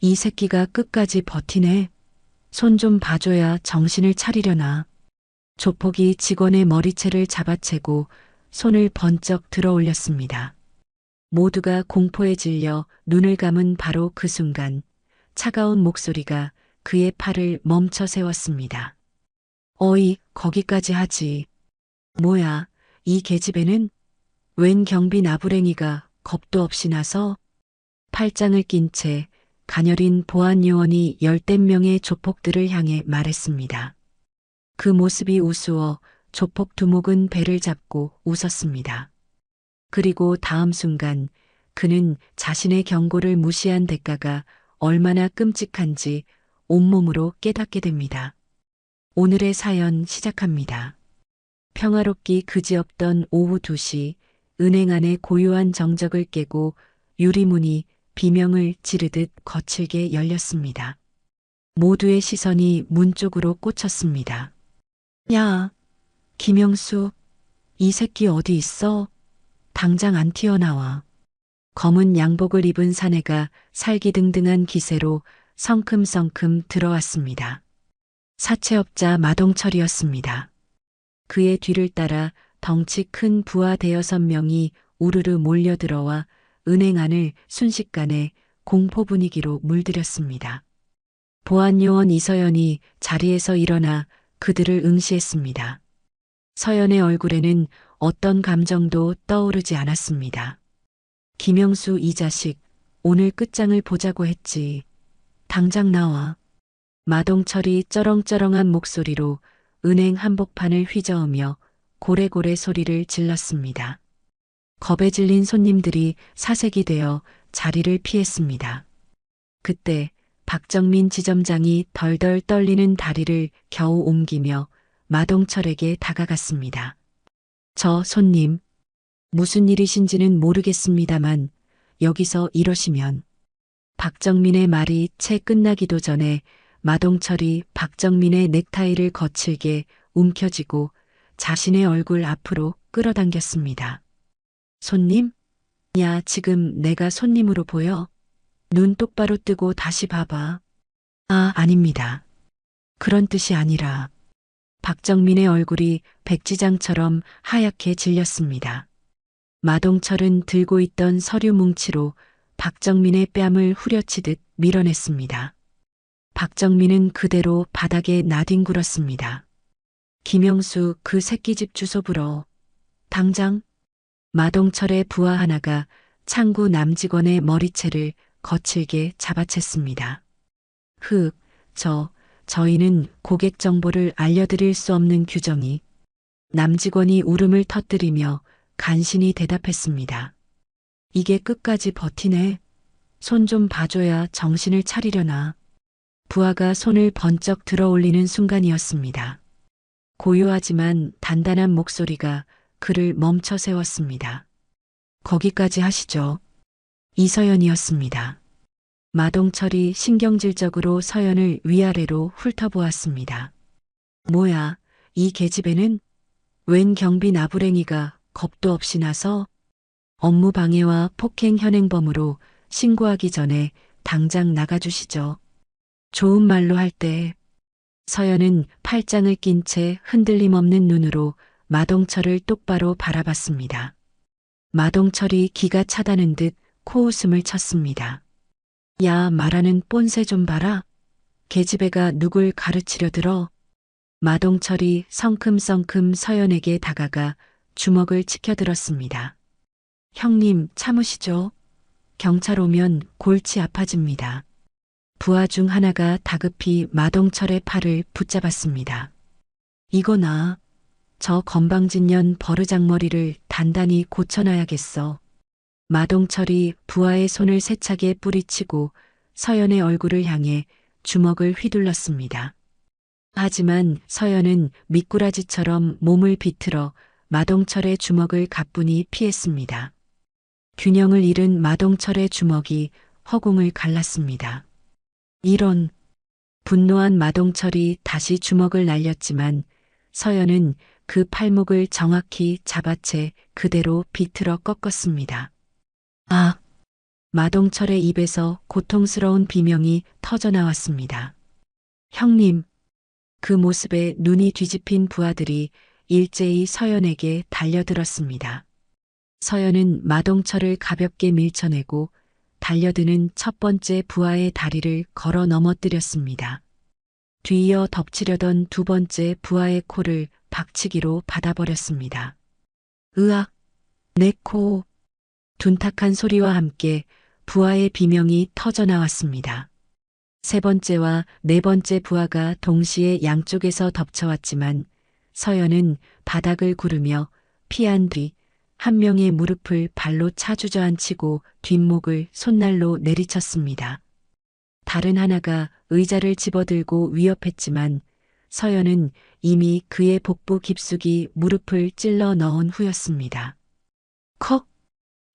이 새끼가 끝까지 버티네. 손 좀 봐줘야 정신을 차리려나. 조폭이 직원의 머리채를 잡아채고 손을 번쩍 들어 올렸습니다. 모두가 공포에 질려 눈을 감은 바로 그 순간 차가운 목소리가 그의 팔을 멈춰 세웠습니다. 어이, 거기까지 하지. 뭐야, 이 계집애는? 웬 경비 나부랭이가 겁도 없이 나서 팔짱을 낀 채 가녀린 보안 요원이 열댓 명의 조폭들을 향해 말했습니다. 그 모습이 우스워 조폭 두목은 배를 잡고 웃었습니다. 그리고 다음 순간 그는 자신의 경고를 무시한 대가가 얼마나 끔찍한지 온몸으로 깨닫게 됩니다. 오늘의 사연 시작합니다. 평화롭기 그지없던 오후 2시 은행 안의 고요한 정적을 깨고 유리문이 비명을 지르듯 거칠게 열렸습니다. 모두의 시선이 문 쪽으로 꽂혔습니다. 야, 김영수, 이 새끼 어디 있어? 당장 안 튀어나와. 검은 양복을 입은 사내가 살기등등한 기세로 성큼성큼 들어왔습니다. 사채업자 마동철이었습니다. 그의 뒤를 따라 덩치 큰 부하 대여섯 명이 우르르 몰려들어와 은행 안을 순식간에 공포 분위기로 물들였습니다. 보안요원 이서연이 자리에서 일어나 그들을 응시했습니다. 서연의 얼굴에는 어떤 감정도 떠오르지 않았습니다. 김영수 이 자식, 오늘 끝장을 보자고 했지. 당장 나와. 마동철이 쩌렁쩌렁한 목소리로 은행 한복판을 휘저으며 고래고래 소리를 질렀습니다. 겁에 질린 손님들이 사색이 되어 자리를 피했습니다. 그때 박정민 지점장이 덜덜 떨리는 다리를 겨우 옮기며 마동철에게 다가갔습니다. 저 손님, 무슨 일이신지는 모르겠습니다만 여기서 이러시면. 박정민의 말이 채 끝나기도 전에 마동철이 박정민의 넥타이를 거칠게 움켜쥐고 자신의 얼굴 앞으로 끌어당겼습니다. 손님? 야, 지금 내가 손님으로 보여? 눈 똑바로 뜨고 다시 봐봐. 아, 아닙니다. 그런 뜻이 아니라. 박정민의 얼굴이 백지장처럼 하얗게 질렸습니다. 마동철은 들고 있던 서류 뭉치로 박정민의 뺨을 후려치듯 밀어냈습니다. 박정민은 그대로 바닥에 나뒹굴었습니다. 김영수 그 새끼집 주소 불어. 당장. 마동철의 부하 하나가 창구 남직원의 머리채를 거칠게 잡아챘습니다. 저희는 고객 정보를 알려드릴 수 없는 규정이. 남직원이 울음을 터뜨리며 간신히 대답했습니다. 이게 끝까지 버티네. 손 좀 봐줘야 정신을 차리려나. 부하가 손을 번쩍 들어 올리는 순간이었습니다. 고요하지만 단단한 목소리가 그를 멈춰 세웠습니다. 거기까지 하시죠. 이서연이었습니다. 마동철이 신경질적으로 서연을 위아래로 훑어보았습니다. 뭐야, 이 계집애는? 웬 경비 나부랭이가 겁도 없이 나서? 업무 방해와 폭행 현행범으로 신고하기 전에 당장 나가주시죠. 좋은 말로 할 때. 서연은 팔짱을 낀 채 흔들림 없는 눈으로 마동철을 똑바로 바라봤습니다. 마동철이 기가 차다는 듯 코웃음을 쳤습니다. 야, 말하는 뽐새 좀 봐라. 계집애가 누굴 가르치려 들어. 마동철이 성큼성큼 서연에게 다가가 주먹을 치켜들었습니다. 형님, 참으시죠. 경찰 오면 골치 아파집니다. 부하 중 하나가 다급히 마동철의 팔을 붙잡았습니다. 이거나, 저 건방진년 버르장머리를 단단히 고쳐놔야겠어. 마동철이 부하의 손을 세차게 뿌리치고 서연의 얼굴을 향해 주먹을 휘둘렀습니다. 하지만 서연은 미꾸라지처럼 몸을 비틀어 마동철의 주먹을 가뿐히 피했습니다. 균형을 잃은 마동철의 주먹이 허공을 갈랐습니다. 이런. 분노한 마동철이 다시 주먹을 날렸지만 서연은 그 팔목을 정확히 잡아채 그대로 비틀어 꺾었습니다. 아! 마동철의 입에서 고통스러운 비명이 터져나왔습니다. 형님, 그 모습에 눈이 뒤집힌 부하들이 일제히 서연에게 달려들었습니다. 서연은 마동철을 가볍게 밀쳐내고 달려드는 첫 번째 부하의 다리를 걸어 넘어뜨렸습니다. 뒤이어 덮치려던 두 번째 부하의 코를 박치기로 받아버렸습니다. 으악! 내 코! 둔탁한 소리와 함께 부하의 비명이 터져나왔습니다. 세 번째와 네 번째 부하가 동시에 양쪽에서 덮쳐왔지만 서연은 바닥을 구르며 피한 뒤 한 명의 무릎을 발로 차 주저앉히고 뒷목을 손날로 내리쳤습니다. 다른 하나가 의자를 집어들고 위협했지만 서연은 이미 그의 복부 깊숙이 무릎을 찔러 넣은 후였습니다. 컥!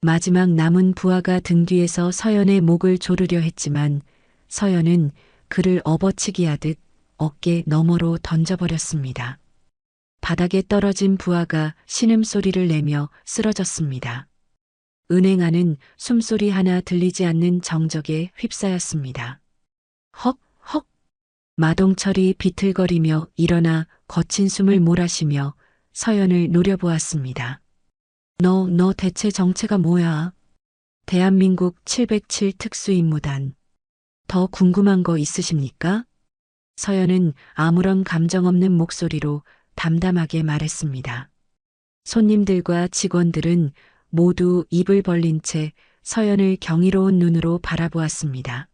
마지막 남은 부하가 등 뒤에서 서연의 목을 조르려 했지만 서연은 그를 업어치기 하듯 어깨 너머로 던져버렸습니다. 바닥에 떨어진 부하가 신음소리를 내며 쓰러졌습니다. 은행아는 숨소리 하나 들리지 않는 정적에 휩싸였습니다. 헉, 헉. 마동철이 비틀거리며 일어나 거친 숨을 몰아쉬며 서연을 노려보았습니다. 너 대체 정체가 뭐야? 대한민국 707 특수임무단. 더 궁금한 거 있으십니까? 서연은 아무런 감정 없는 목소리로 담담하게 말했습니다. 손님들과 직원들은 모두 입을 벌린 채 서연을 경이로운 눈으로 바라보았습니다.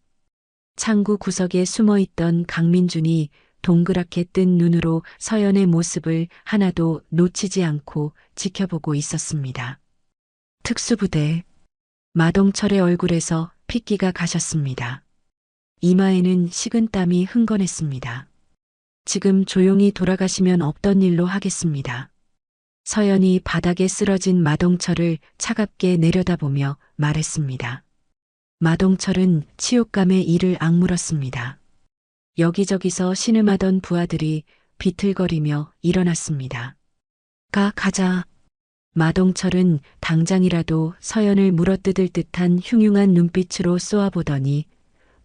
창구 구석에 숨어있던 강민준이 동그랗게 뜬 눈으로 서연의 모습을 하나도 놓치지 않고 지켜보고 있었습니다. 특수부대. 마동철의 얼굴에서 핏기가 가셨습니다. 이마에는 식은땀이 흥건했습니다. 지금 조용히 돌아가시면 없던 일로 하겠습니다. 서연이 바닥에 쓰러진 마동철을 차갑게 내려다보며 말했습니다. 마동철은 치욕감에 이를 악물었습니다. 여기저기서 신음하던 부하들이 비틀거리며 일어났습니다. 가자. 마동철은 당장이라도 서연을 물어뜯을 듯한 흉흉한 눈빛으로 쏘아보더니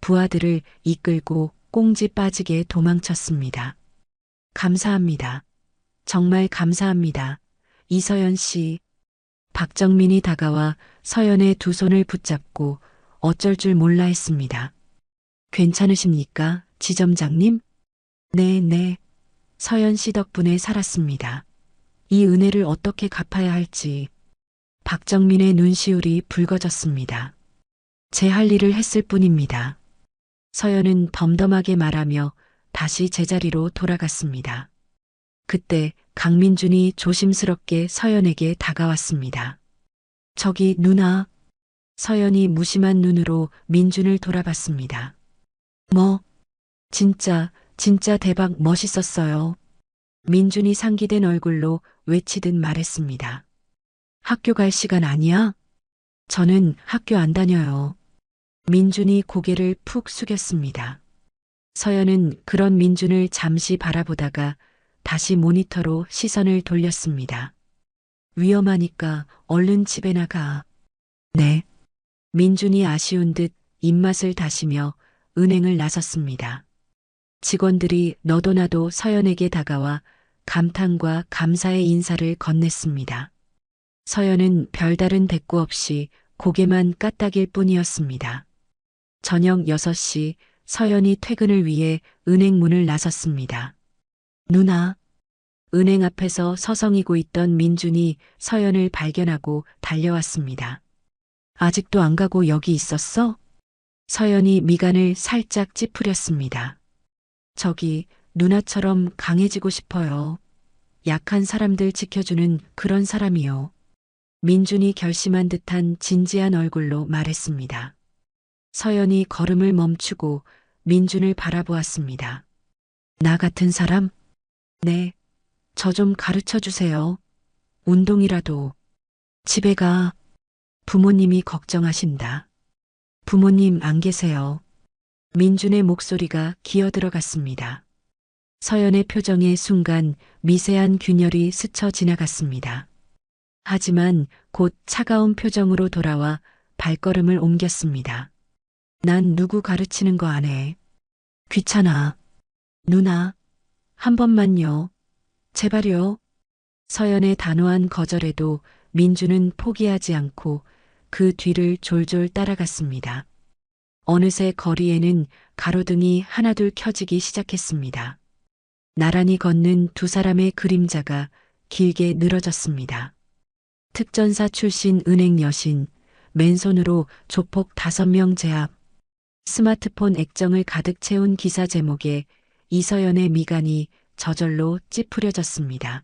부하들을 이끌고 꽁지 빠지게 도망쳤습니다. 감사합니다. 정말 감사합니다. 이서연 씨. 박정민이 다가와 서연의 두 손을 붙잡고 어쩔 줄 몰라 했습니다. 괜찮으십니까, 지점장님? 네. 서연 씨 덕분에 살았습니다. 이 은혜를 어떻게 갚아야 할지. 박정민의 눈시울이 붉어졌습니다. 제 할 일을 했을 뿐입니다. 서연은 덤덤하게 말하며 다시 제자리로 돌아갔습니다. 그때 강민준이 조심스럽게 서연에게 다가왔습니다. 저기 누나. 서연이 무심한 눈으로 민준을 돌아봤습니다. 진짜 대박 멋있었어요. 민준이 상기된 얼굴로 외치듯 말했습니다. 학교 갈 시간 아니야? 저는 학교 안 다녀요. 민준이 고개를 푹 숙였습니다. 서연은 그런 민준을 잠시 바라보다가 다시 모니터로 시선을 돌렸습니다. 위험하니까 얼른 집에 나가. 네. 민준이 아쉬운 듯 입맛을 다시며 은행을 나섰습니다. 직원들이 너도나도 서연에게 다가와 감탄과 감사의 인사를 건넸습니다. 서연은 별다른 대꾸 없이 고개만 까딱일 뿐이었습니다. 저녁 6시 서연이 퇴근을 위해 은행 문을 나섰습니다. 누나. 은행 앞에서 서성이고 있던 민준이 서연을 발견하고 달려왔습니다. 아직도 안 가고 여기 있었어? 서연이 미간을 살짝 찌푸렸습니다. 저기 누나처럼 강해지고 싶어요. 약한 사람들 지켜주는 그런 사람이요. 민준이 결심한 듯한 진지한 얼굴로 말했습니다. 서연이 걸음을 멈추고 민준을 바라보았습니다. 나 같은 사람? 네. 저 좀 가르쳐 주세요. 운동이라도. 집에 가. 부모님이 걱정하신다. 부모님 안 계세요. 민준의 목소리가 기어들어갔습니다. 서연의 표정에 순간 미세한 균열이 스쳐 지나갔습니다. 하지만 곧 차가운 표정으로 돌아와 발걸음을 옮겼습니다. 난 누구 가르치는 거 안 해. 귀찮아. 누나, 한 번만요. 제발요. 서연의 단호한 거절에도 민주는 포기하지 않고 그 뒤를 졸졸 따라갔습니다. 어느새 거리에는 가로등이 하나둘 켜지기 시작했습니다. 나란히 걷는 두 사람의 그림자가 길게 늘어졌습니다. 특전사 출신 은행 여신, 맨손으로 조폭 5명 제압, 스마트폰 액정을 가득 채운 기사 제목에 이서연의 미간이 저절로 찌푸려졌습니다.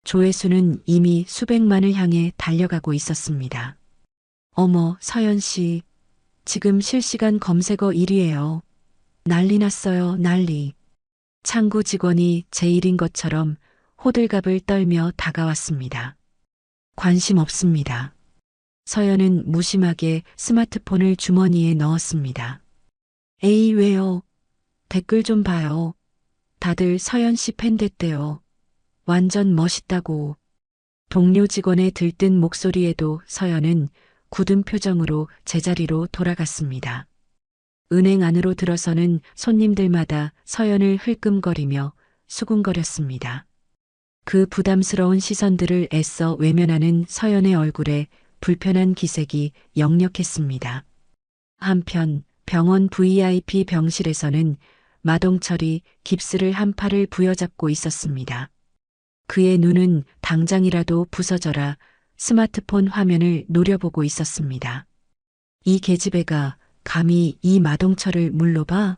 조회수는 이미 수백만을 향해 달려가고 있었습니다. 어머, 서연 씨. 지금 실시간 검색어 1위예요. 난리 났어요, 난리. 창구 직원이 제 일인 것처럼 호들갑을 떨며 다가왔습니다. 관심 없습니다. 서연은 무심하게 스마트폰을 주머니에 넣었습니다. 에이, 왜요? 댓글 좀 봐요. 다들 서연 씨 팬 됐대요. 완전 멋있다고. 동료 직원의 들뜬 목소리에도 서연은 굳은 표정으로 제자리로 돌아갔습니다. 은행 안으로 들어서는 손님들마다 서연을 흘끔거리며 수군거렸습니다. 그 부담스러운 시선들을 애써 외면하는 서연의 얼굴에 불편한 기색이 역력했습니다. 한편 병원 VIP 병실에서는 마동철이 깁스를 한 팔을 부여잡고 있었습니다. 그의 눈은 당장이라도 부서져라 스마트폰 화면을 노려보고 있었습니다. 이 계집애가 감히 이 마동철을 물러봐?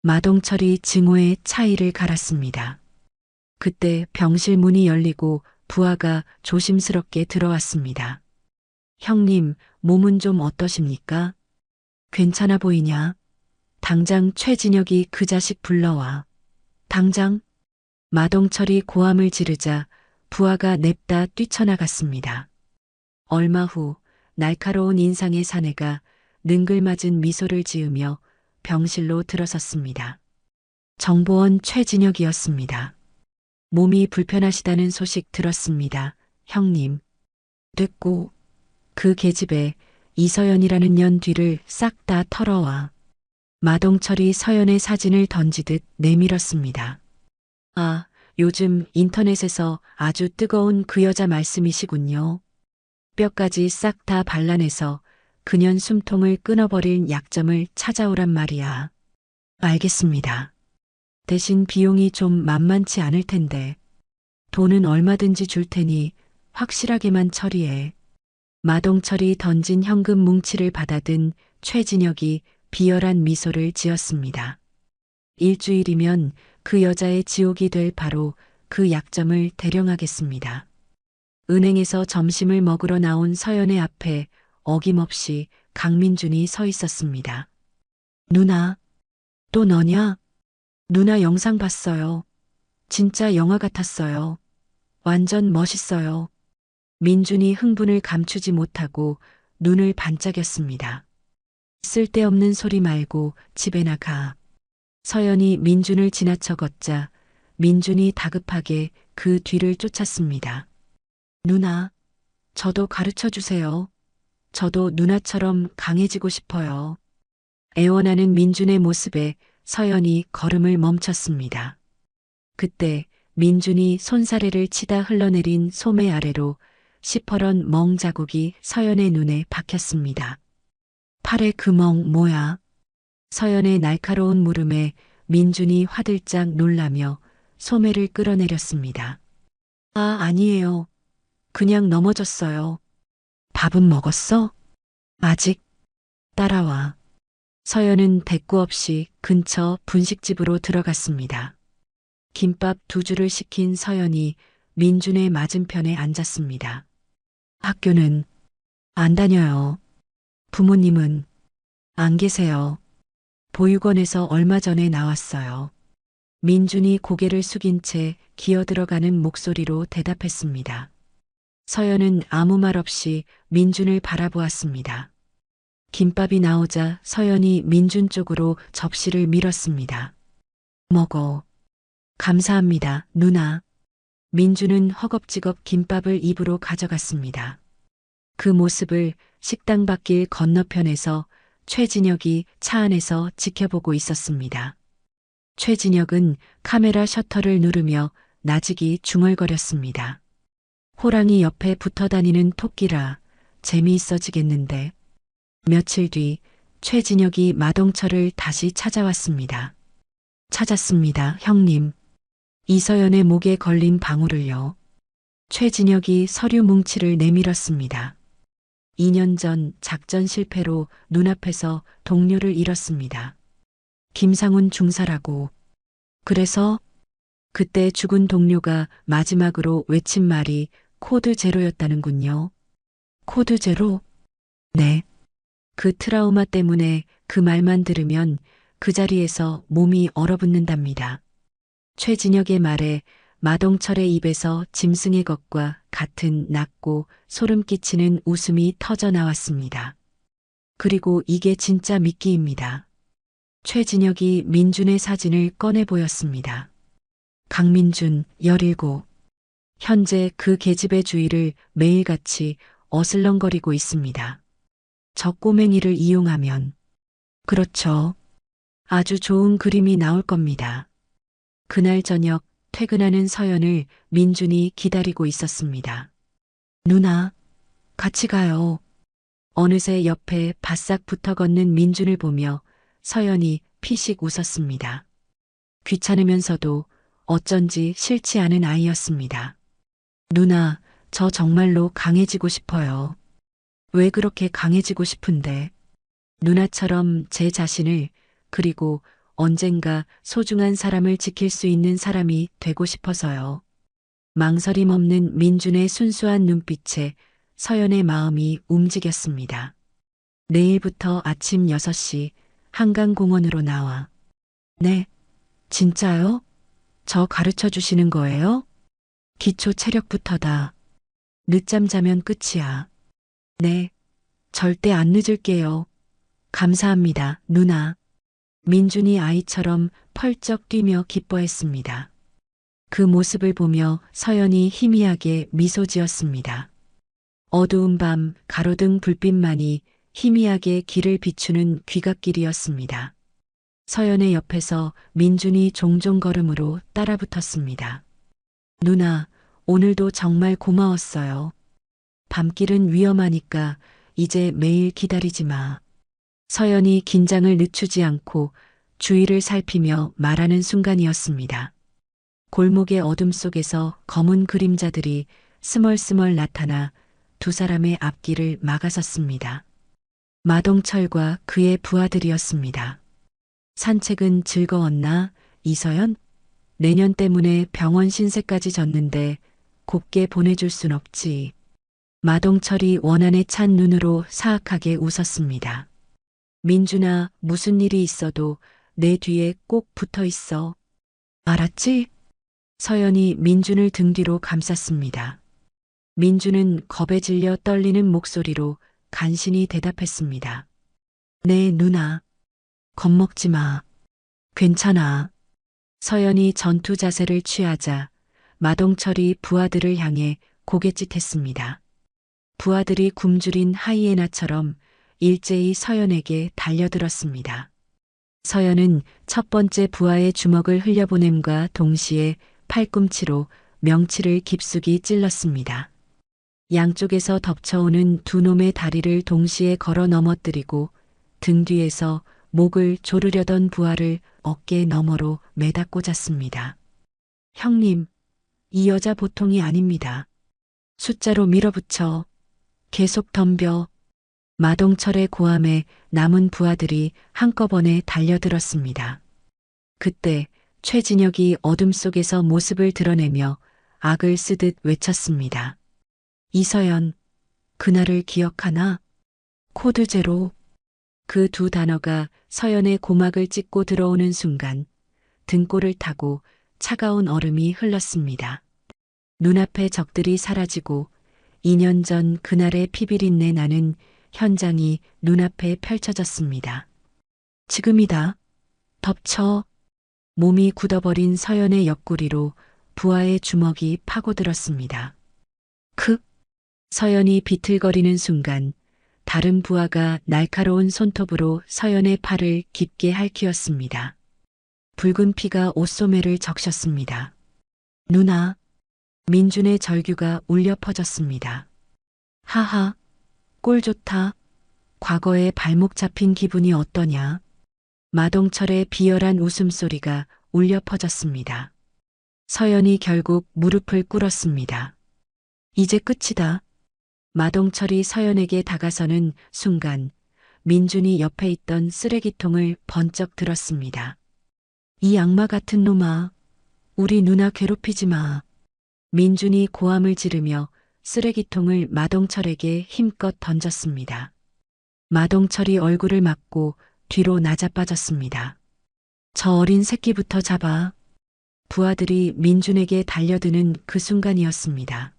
마동철이 증오의 차이를 갈았습니다. 그때 병실 문이 열리고 부하가 조심스럽게 들어왔습니다. 형님, 몸은 좀 어떠십니까? 괜찮아 보이냐? 당장 최진혁이 그 자식 불러와. 당장? 마동철이 고함을 지르자 부하가 냅다 뛰쳐나갔습니다. 얼마 후 날카로운 인상의 사내가 능글맞은 미소를 지으며 병실로 들어섰습니다. 정보원 최진혁이었습니다. 몸이 불편하시다는 소식 들었습니다. 형님. 됐고, 그 계집애 이서연이라는 년 뒤를 싹 다 털어와. 마동철이 서연의 사진을 던지듯 내밀었습니다. 아, 요즘 인터넷에서 아주 뜨거운 그 여자 말씀이시군요. 뼈까지 싹 다 발라내서 그년 숨통을 끊어버릴 약점을 찾아오란 말이야. 알겠습니다. 대신 비용이 좀 만만치 않을 텐데. 돈은 얼마든지 줄 테니 확실하게만 처리해. 마동철이 던진 현금 뭉치를 받아든 최진혁이 비열한 미소를 지었습니다. 일주일이면 그 여자의 지옥이 될 바로 그 약점을 대령하겠습니다. 은행에서 점심을 먹으러 나온 서연의 앞에 어김없이 강민준이 서 있었습니다. 누나, 또 너냐? 누나 영상 봤어요. 진짜 영화 같았어요. 완전 멋있어요. 민준이 흥분을 감추지 못하고 눈을 반짝였습니다. 쓸데없는 소리 말고 집에 나가. 서연이 민준을 지나쳐 걷자 민준이 다급하게 그 뒤를 쫓았습니다. 누나, 저도 가르쳐 주세요. 저도 누나처럼 강해지고 싶어요. 애원하는 민준의 모습에 서연이 걸음을 멈췄습니다. 그때 민준이 손사래를 치다 흘러내린 소매 아래로 시퍼런 멍 자국이 서연의 눈에 박혔습니다. 팔에 그 멍 뭐야? 서연의 날카로운 물음에 민준이 화들짝 놀라며 소매를 끌어내렸습니다. 아, 아니에요. 그냥 넘어졌어요. 밥은 먹었어? 아직. 따라와. 서연은 대꾸 없이 근처 분식집으로 들어갔습니다. 김밥 2줄을 시킨 서연이 민준의 맞은편에 앉았습니다. 학교는 안 다녀요. 부모님은 안 계세요. 보육원에서 얼마 전에 나왔어요. 민준이 고개를 숙인 채 기어들어가는 목소리로 대답했습니다. 서연은 아무 말 없이 민준을 바라보았습니다. 김밥이 나오자 서연이 민준 쪽으로 접시를 밀었습니다. 먹어. 감사합니다, 누나. 민준은 허겁지겁 김밥을 입으로 가져갔습니다. 그 모습을 식당 밖길 건너편에서 최진혁이 차 안에서 지켜보고 있었습니다. 최진혁은 카메라 셔터를 누르며 나직이 중얼거렸습니다. 호랑이 옆에 붙어 다니는 토끼라 재미있어지겠는데. 며칠 뒤 최진혁이 마동철을 다시 찾아왔습니다. 찾았습니다, 형님. 이서연의 목에 걸린 방울을요. 최진혁이 서류 뭉치를 내밀었습니다. 2년 전 작전 실패로 눈앞에서 동료를 잃었습니다. 김상훈 중사라고. 그래서 그때 죽은 동료가 마지막으로 외친 말이 코드 제로였다는군요. 코드 제로? 네. 그 트라우마 때문에 그 말만 들으면 그 자리에서 몸이 얼어붙는답니다. 최진혁의 말에 마동철의 입에서 짐승의 것과 같은 낮고 소름 끼치는 웃음이 터져 나왔습니다. 그리고 이게 진짜 미끼입니다. 최진혁이 민준의 사진을 꺼내 보였습니다. 강민준, 17. 현재 그 계집의 주위를 매일같이 어슬렁거리고 있습니다. 저 꼬맹이를 이용하면. 그렇죠. 아주 좋은 그림이 나올 겁니다. 그날 저녁 퇴근하는 서연을 민준이 기다리고 있었습니다. 누나, 같이 가요. 어느새 옆에 바싹 붙어 걷는 민준을 보며 서연이 피식 웃었습니다. 귀찮으면서도 어쩐지 싫지 않은 아이였습니다. 누나, 저 정말로 강해지고 싶어요. 왜 그렇게 강해지고 싶은데? 누나처럼 제 자신을, 그리고 언젠가 소중한 사람을 지킬 수 있는 사람이 되고 싶어서요. 망설임 없는 민준의 순수한 눈빛에 서연의 마음이 움직였습니다. 내일부터 아침 6시 한강공원으로 나와. 네, 진짜요? 저 가르쳐 주시는 거예요? 기초 체력부터다. 늦잠 자면 끝이야. 네, 절대 안 늦을게요. 감사합니다, 누나. 민준이 아이처럼 펄쩍 뛰며 기뻐했습니다. 그 모습을 보며 서연이 희미하게 미소 지었습니다. 어두운 밤 가로등 불빛만이 희미하게 길을 비추는 귀갓길이었습니다. 서연의 옆에서 민준이 종종 걸음으로 따라붙었습니다. 누나, 오늘도 정말 고마웠어요. 밤길은 위험하니까 이제 매일 기다리지 마. 서연이 긴장을 늦추지 않고 주위를 살피며 말하는 순간이었습니다. 골목의 어둠 속에서 검은 그림자들이 스멀스멀 나타나 두 사람의 앞길을 막아섰습니다. 마동철과 그의 부하들이었습니다. 산책은 즐거웠나, 이서연? 내년 때문에 병원 신세까지 졌는데 곱게 보내줄 순 없지. 마동철이 원한에 찬 눈으로 사악하게 웃었습니다. 민준아, 무슨 일이 있어도 내 뒤에 꼭 붙어 있어. 알았지? 서연이 민준을 등 뒤로 감쌌습니다. 민준은 겁에 질려 떨리는 목소리로 간신히 대답했습니다. 네, 누나. 겁먹지 마. 괜찮아. 서연이 전투 자세를 취하자 마동철이 부하들을 향해 고갯짓했습니다. 부하들이 굶주린 하이에나처럼 일제히 서연에게 달려들었습니다. 서연은 첫 번째 부하의 주먹을 흘려보냄과 동시에 팔꿈치로 명치를 깊숙이 찔렀습니다. 양쪽에서 덮쳐오는 두 놈의 다리를 동시에 걸어 넘어뜨리고 등 뒤에서 목을 조르려던 부하를 어깨 너머로 매다 꽂았습니다. 형님, 이 여자 보통이 아닙니다. 숫자로 밀어붙여 계속 덤벼. 마동철의 고함에 남은 부하들이 한꺼번에 달려들었습니다. 그때 최진혁이 어둠 속에서 모습을 드러내며 악을 쓰듯 외쳤습니다. 이서연, 그날을 기억하나? 코드 제로. 그 두 단어가 서연의 고막을 찢고 들어오는 순간 등골을 타고 차가운 얼음이 흘렀습니다. 눈앞의 적들이 사라지고 2년 전 그날의 피비린내 나는 현장이 눈앞에 펼쳐졌습니다. 지금이다. 덮쳐. 몸이 굳어버린 서연의 옆구리로 부하의 주먹이 파고들었습니다. 크. 서연이 비틀거리는 순간 다른 부하가 날카로운 손톱으로 서연의 팔을 깊게 핥히었습니다. 붉은 피가 옷소매를 적셨습니다. 누나, 민준의 절규가 울려 퍼졌습니다. 하하, 꼴 좋다. 과거에 발목 잡힌 기분이 어떠냐? 마동철의 비열한 웃음소리가 울려 퍼졌습니다. 서연이 결국 무릎을 꿇었습니다. 이제 끝이다. 마동철이 서연에게 다가서는 순간 민준이 옆에 있던 쓰레기통을 번쩍 들었습니다. 이 악마 같은 놈아, 우리 누나 괴롭히지 마. 민준이 고함을 지르며 쓰레기통을 마동철에게 힘껏 던졌습니다. 마동철이 얼굴을 맞고 뒤로 나자빠졌습니다. 저 어린 새끼부터 잡아. 부하들이 민준에게 달려드는 그 순간이었습니다.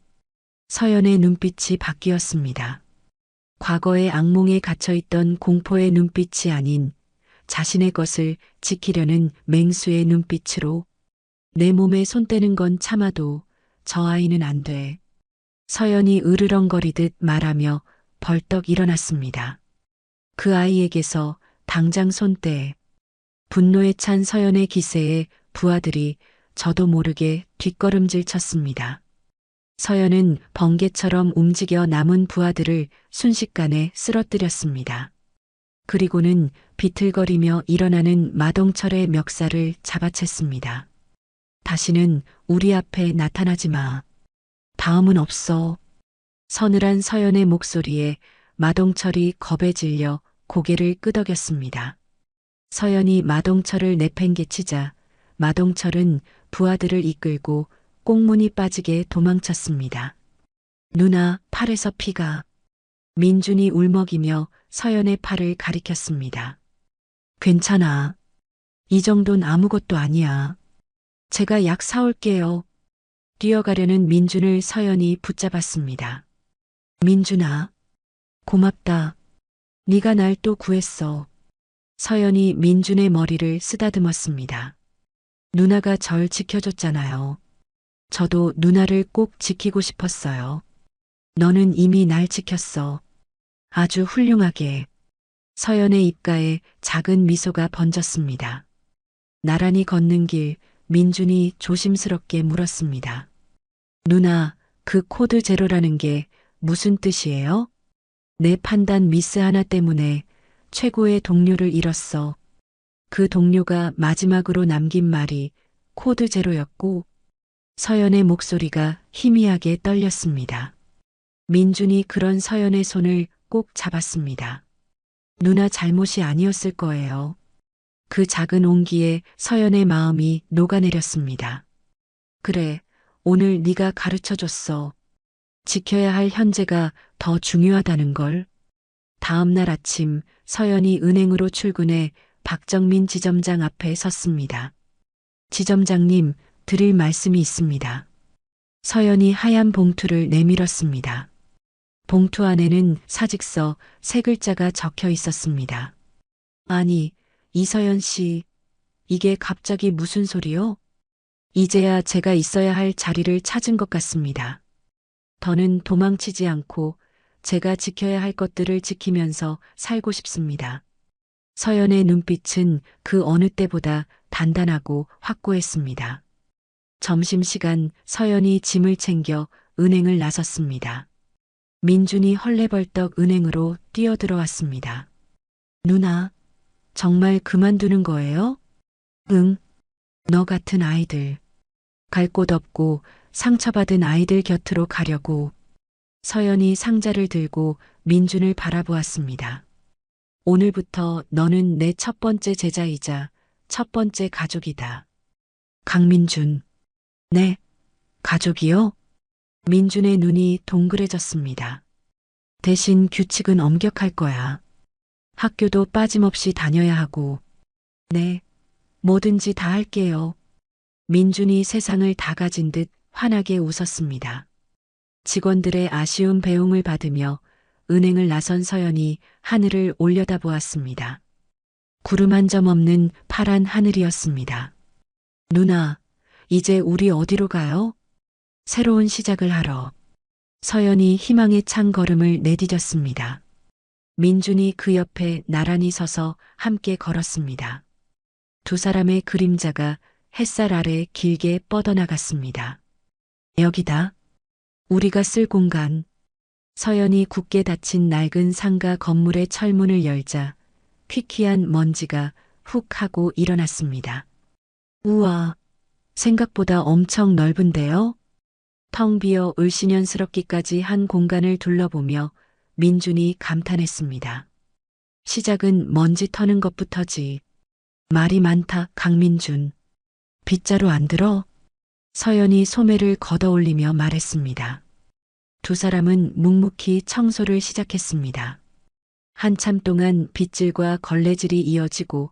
서연의 눈빛이 바뀌었습니다. 과거의 악몽에 갇혀있던 공포의 눈빛이 아닌 자신의 것을 지키려는 맹수의 눈빛으로 내 몸에 손 떼는 건 참아도 저 아이는 안 돼. 서연이 으르렁거리듯 말하며 벌떡 일어났습니다. 그 아이에게서 당장 손 떼. 분노에 찬 서연의 기세에 부하들이 저도 모르게 뒷걸음질 쳤습니다. 서연은 번개처럼 움직여 남은 부하들을 순식간에 쓰러뜨렸습니다. 그리고는 비틀거리며 일어나는 마동철의 멱살을 잡아챘습니다. 다시는 우리 앞에 나타나지 마. 다음은 없어. 서늘한 서연의 목소리에 마동철이 겁에 질려 고개를 끄덕였습니다. 서연이 마동철을 내팽개치자 마동철은 부하들을 이끌고 꽁무니 빠지게 도망쳤습니다. 누나, 팔에서 피가. 민준이 울먹이며 서연의 팔을 가리켰습니다. 괜찮아. 이 정도는 아무것도 아니야. 제가 약 사올게요. 뛰어가려는 민준을 서연이 붙잡았습니다. 민준아, 고맙다. 네가 날 또 구했어. 서연이 민준의 머리를 쓰다듬었습니다. 누나가 절 지켜줬잖아요. 저도 누나를 꼭 지키고 싶었어요. 너는 이미 날 지켰어. 아주 훌륭하게. 서연의 입가에 작은 미소가 번졌습니다. 나란히 걷는 길 민준이 조심스럽게 물었습니다. 누나, 그 코드 제로라는 게 무슨 뜻이에요? 내 판단 미스 하나 때문에 최고의 동료를 잃었어. 그 동료가 마지막으로 남긴 말이 코드 제로였고 서연의 목소리가 희미하게 떨렸습니다. 민준이 그런 서연의 손을 꼭 잡았습니다. 누나 잘못이 아니었을 거예요. 그 작은 온기에 서연의 마음이 녹아내렸습니다. 그래, 오늘 네가 가르쳐줬어. 지켜야 할 현재가 더 중요하다는 걸. 다음 날 아침 서연이 은행으로 출근해 박정민 지점장 앞에 섰습니다. 지점장님, 드릴 말씀이 있습니다. 서연이 하얀 봉투를 내밀었습니다. 봉투 안에는 사직서 3글자가 적혀 있었습니다. 아니, 이서연 씨, 이게 갑자기 무슨 소리요? 이제야 제가 있어야 할 자리를 찾은 것 같습니다. 더는 도망치지 않고 제가 지켜야 할 것들을 지키면서 살고 싶습니다. 서연의 눈빛은 그 어느 때보다 단단하고 확고했습니다. 점심시간 서연이 짐을 챙겨 은행을 나섰습니다. 민준이 헐레벌떡 은행으로 뛰어들어왔습니다. 누나, 정말 그만두는 거예요? 응, 너 같은 아이들. 갈 곳 없고 상처받은 아이들 곁으로 가려고. 서연이 상자를 들고 민준을 바라보았습니다. 오늘부터 너는 내 첫 번째 제자이자 첫 번째 가족이다. 강민준. 네, 가족이요? 민준의 눈이 동그래졌습니다. 대신 규칙은 엄격할 거야. 학교도 빠짐없이 다녀야 하고. 네, 뭐든지 다 할게요. 민준이 세상을 다 가진 듯 환하게 웃었습니다. 직원들의 아쉬운 배웅을 받으며 은행을 나선 서연이 하늘을 올려다보았습니다. 구름 한 점 없는 파란 하늘이었습니다. 누나, 이제 우리 어디로 가요? 새로운 시작을 하러. 서연이 희망에 찬 걸음을 내디뎠습니다. 민준이 그 옆에 나란히 서서 함께 걸었습니다. 두 사람의 그림자가 햇살 아래 길게 뻗어나갔습니다. 여기다. 우리가 쓸 공간. 서연이 굳게 닫힌 낡은 상가 건물의 철문을 열자 퀴퀴한 먼지가 훅 하고 일어났습니다. 우와, 생각보다 엄청 넓은데요? 텅 비어 을씨년스럽기까지 한 공간을 둘러보며 민준이 감탄했습니다. 시작은 먼지 터는 것부터지. 말이 많다, 강민준. 빗자루 안 들어? 서연이 소매를 걷어올리며 말했습니다. 두 사람은 묵묵히 청소를 시작했습니다. 한참 동안 빗질과 걸레질이 이어지고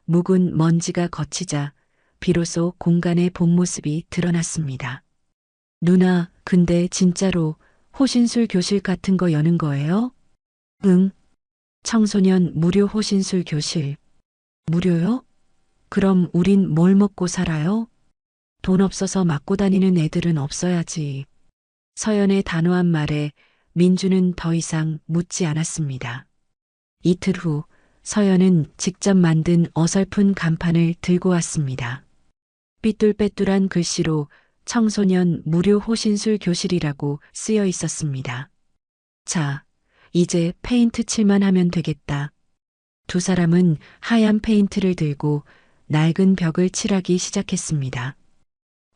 묵은 먼지가 걷히자 비로소 공간의 본 모습이 드러났습니다. 누나, 근데 진짜로 호신술 교실 같은 거 여는 거예요? 응. 청소년 무료 호신술 교실. 무료요? 그럼 우린 뭘 먹고 살아요? 돈 없어서 맞고 다니는 애들은 없어야지. 서연의 단호한 말에 민주는 더 이상 묻지 않았습니다. 이틀 후 서연은 직접 만든 어설픈 간판을 들고 왔습니다. 삐뚤빼뚤한 글씨로 청소년 무료 호신술 교실이라고 쓰여 있었습니다. 자, 이제 페인트 칠만 하면 되겠다. 두 사람은 하얀 페인트를 들고 낡은 벽을 칠하기 시작했습니다.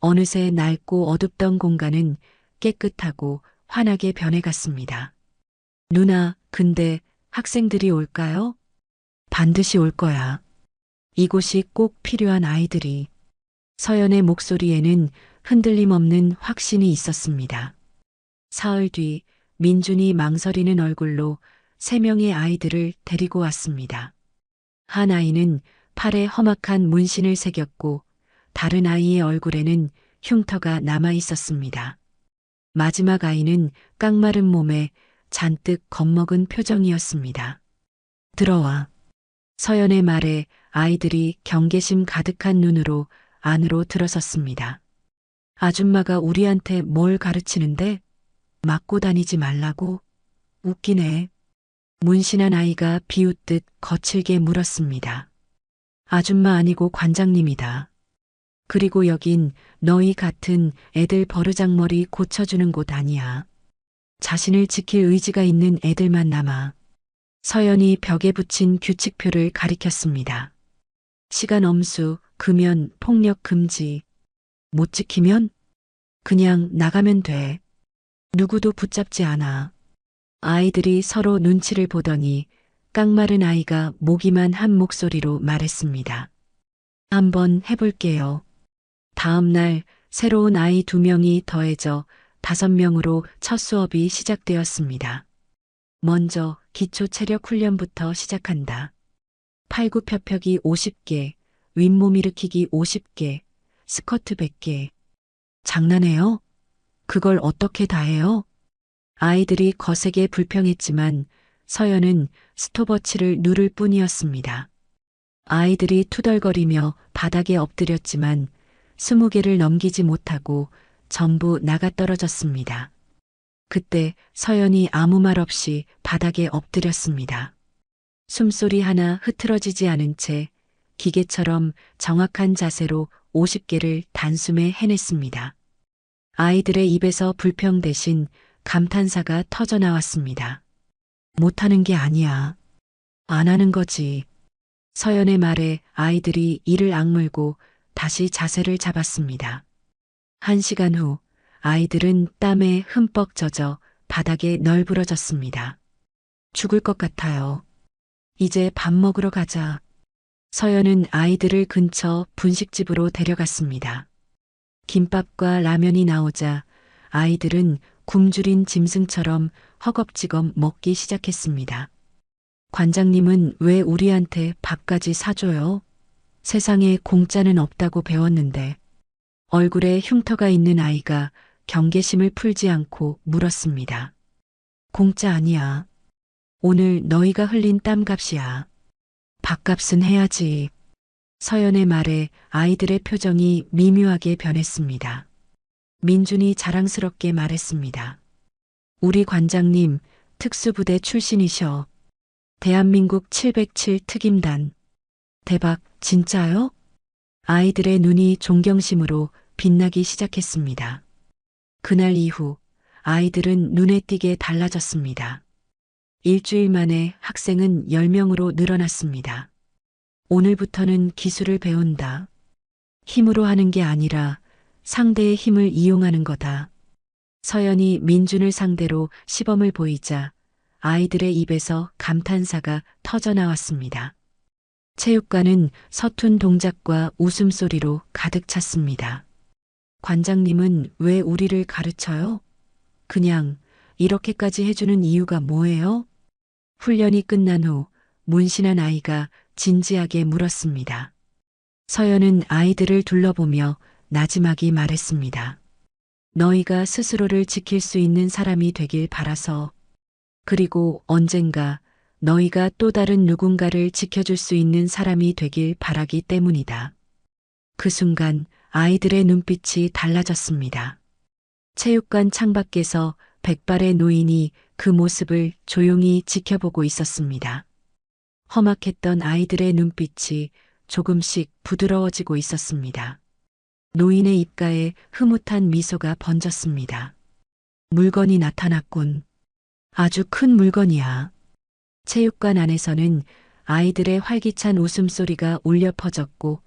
어느새 낡고 어둡던 공간은 깨끗하고 환하게 변해갔습니다. 누나, 근데 학생들이 올까요? 반드시 올 거야. 이곳이 꼭 필요한 아이들이. 서연의 목소리에는 흔들림 없는 확신이 있었습니다. 사흘 뒤 민준이 망설이는 얼굴로 3명의 아이들을 데리고 왔습니다. 한 아이는 팔에 험악한 문신을 새겼고 다른 아이의 얼굴에는 흉터가 남아 있었습니다. 마지막 아이는 깡마른 몸에 잔뜩 겁먹은 표정이었습니다. 들어와. 서연의 말에 아이들이 경계심 가득한 눈으로 안으로 들어섰습니다. 아줌마가 우리한테 뭘 가르치는데? 맞고 다니지 말라고? 웃기네. 문신한 아이가 비웃듯 거칠게 물었습니다. 아줌마 아니고 관장님이다. 그리고 여긴 너희 같은 애들 버르장머리 고쳐주는 곳 아니야. 자신을 지킬 의지가 있는 애들만 남아. 서연이 벽에 붙인 규칙표를 가리켰습니다. 시간 엄수, 금연, 폭력 금지. 못 지키면 그냥 나가면 돼. 누구도 붙잡지 않아. 아이들이 서로 눈치를 보더니 깡마른 아이가 모기만 한 목소리로 말했습니다. 한번 해볼게요. 다음 날 새로운 아이 2명이 더해져 5명으로 첫 수업이 시작되었습니다. 먼저 기초 체력 훈련부터 시작한다. 팔굽혀펴기 50개, 윗몸 일으키기 50개, 스쿼트 100개. 장난해요? 그걸 어떻게 다 해요? 아이들이 거세게 불평했지만 서연은 스톱워치를 누를 뿐이었습니다. 아이들이 투덜거리며 바닥에 엎드렸지만 20개를 넘기지 못하고 전부 나가떨어졌습니다. 그때 서연이 아무 말 없이 바닥에 엎드렸습니다. 숨소리 하나 흐트러지지 않은 채 기계처럼 정확한 자세로 50개를 단숨에 해냈습니다. 아이들의 입에서 불평 대신 감탄사가 터져 나왔습니다. 못하는 게 아니야. 안 하는 거지. 서연의 말에 아이들이 이를 악물고 다시 자세를 잡았습니다. 1시간 후 아이들은 땀에 흠뻑 젖어 바닥에 널브러졌습니다. 죽을 것 같아요. 이제 밥 먹으러 가자. 서연은 아이들을 근처 분식집으로 데려갔습니다. 김밥과 라면이 나오자 아이들은 굶주린 짐승처럼 허겁지겁 먹기 시작했습니다. 관장님은 왜 우리한테 밥까지 사줘요? 세상에 공짜는 없다고 배웠는데. 얼굴에 흉터가 있는 아이가 경계심을 풀지 않고 물었습니다. 공짜 아니야. 오늘 너희가 흘린 땀값이야. 밥값은 해야지. 서연의 말에 아이들의 표정이 미묘하게 변했습니다. 민준이 자랑스럽게 말했습니다. 우리 관장님 특수부대 출신이셔. 대한민국 707 특임단. 대박, 진짜요? 아이들의 눈이 존경심으로 빛나기 시작했습니다. 그날 이후 아이들은 눈에 띄게 달라졌습니다. 일주일 만에 학생은 10명으로 늘어났습니다. 오늘부터는 기술을 배운다. 힘으로 하는 게 아니라 상대의 힘을 이용하는 거다. 서연이 민준을 상대로 시범을 보이자 아이들의 입에서 감탄사가 터져나왔습니다. 체육관은 서툰 동작과 웃음소리로 가득 찼습니다. 관장님은 왜 우리를 가르쳐요? 그냥 이렇게까지 해주는 이유가 뭐예요? 훈련이 끝난 후 문신한 아이가 진지하게 물었습니다. 서연은 아이들을 둘러보며 나지막이 말했습니다. 너희가 스스로를 지킬 수 있는 사람이 되길 바라서, 그리고 언젠가 너희가 또 다른 누군가를 지켜줄 수 있는 사람이 되길 바라기 때문이다. 그 순간 아이들의 눈빛이 달라졌습니다. 체육관 창밖에서 백발의 노인이 그 모습을 조용히 지켜보고 있었습니다. 험악했던 아이들의 눈빛이 조금씩 부드러워지고 있었습니다. 노인의 입가에 흐뭇한 미소가 번졌습니다. 물건이 나타났군. 아주 큰 물건이야. 체육관 안에서는 아이들의 활기찬 웃음소리가 울려 퍼졌고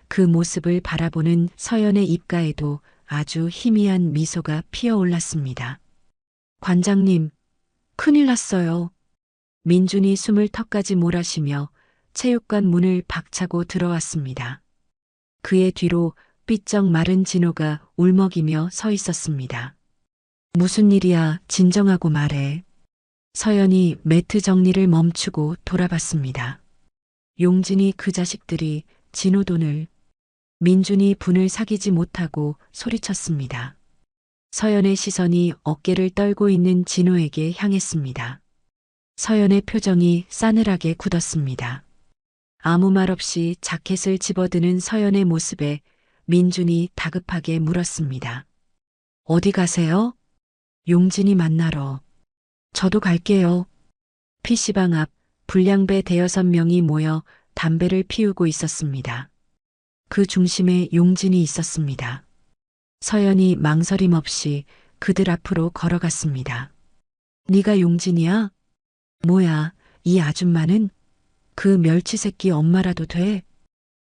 그 모습을 바라보는 서연의 입가에도 아주 희미한 미소가 피어올랐습니다. 관장님, 큰일 났어요. 민준이 숨을 턱까지 몰아쉬며 체육관 문을 박차고 들어왔습니다. 그의 뒤로 삐쩍 마른 진호가 울먹이며 서 있었습니다. 무슨 일이야, 진정하고 말해. 서연이 매트 정리를 멈추고 돌아봤습니다. 용진이 그 자식들이 진호 돈을. 민준이 분을 사귀지 못하고 소리쳤습니다. 서연의 시선이 어깨를 떨고 있는 진호에게 향했습니다. 서연의 표정이 싸늘하게 굳었습니다. 아무 말 없이 자켓을 집어드는 서연의 모습에 민준이 다급하게 물었습니다. 어디 가세요? 용진이 만나러. 저도 갈게요. PC방 앞 불량배 대여섯 명이 모여 담배를 피우고 있었습니다. 그 중심에 용진이 있었습니다. 서연이 망설임 없이 그들 앞으로 걸어갔습니다. 네가 용진이야? 뭐야, 이 아줌마는? 그 멸치 새끼 엄마라도 돼?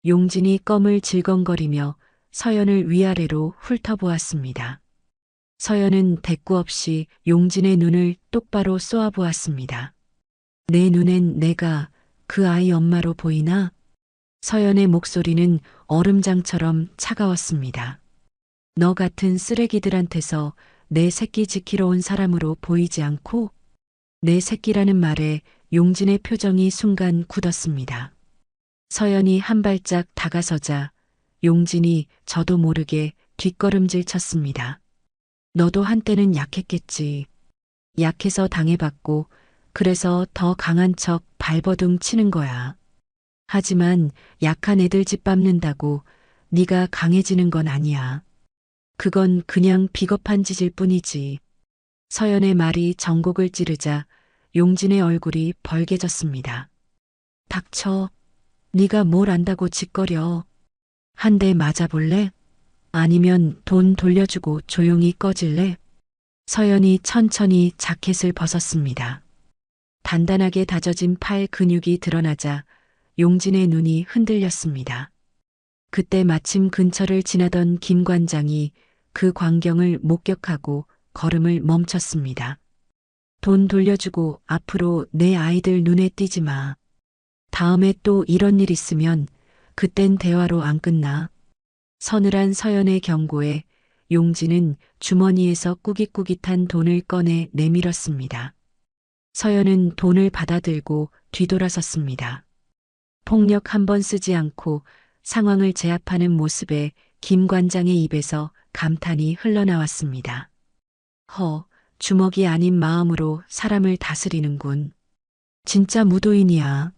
용진이 껌을 질겅거리며 서연을 위아래로 훑어보았습니다. 서연은 대꾸 없이 용진의 눈을 똑바로 쏘아보았습니다. 내 눈엔 내가 그 아이 엄마로 보이나? 서연의 목소리는 얼음장처럼 차가웠습니다. 너 같은 쓰레기들한테서 내 새끼 지키러 온 사람으로 보이지 않고? 내 새끼라는 말에 용진의 표정이 순간 굳었습니다. 서연이 한 발짝 다가서자 용진이 저도 모르게 뒷걸음질 쳤습니다. 너도 한때는 약했겠지. 약해서 당해봤고 그래서 더 강한 척 발버둥 치는 거야. 하지만 약한 애들 짓밟는다고 네가 강해지는 건 아니야. 그건 그냥 비겁한 짓일 뿐이지. 서연의 말이 전곡을 찌르자 용진의 얼굴이 벌개졌습니다. 닥쳐. 네가 뭘 안다고 짓거려. 한 대 맞아볼래? 아니면 돈 돌려주고 조용히 꺼질래? 서연이 천천히 자켓을 벗었습니다. 단단하게 다져진 팔 근육이 드러나자 용진의 눈이 흔들렸습니다. 그때 마침 근처를 지나던 김 관장이 그 광경을 목격하고 걸음을 멈췄습니다. 돈 돌려주고 앞으로 내 아이들 눈에 띄지 마. 다음에 또 이런 일 있으면 그땐 대화로 안 끝나. 서늘한 서연의 경고에 용진은 주머니에서 꾸깃꾸깃한 돈을 꺼내 내밀었습니다. 서연은 돈을 받아들고 뒤돌아섰습니다. 폭력 한 번 쓰지 않고 상황을 제압하는 모습에 김 관장의 입에서 감탄이 흘러나왔습니다. 주먹이 아닌 마음으로 사람을 다스리는군. 진짜 무도인이야.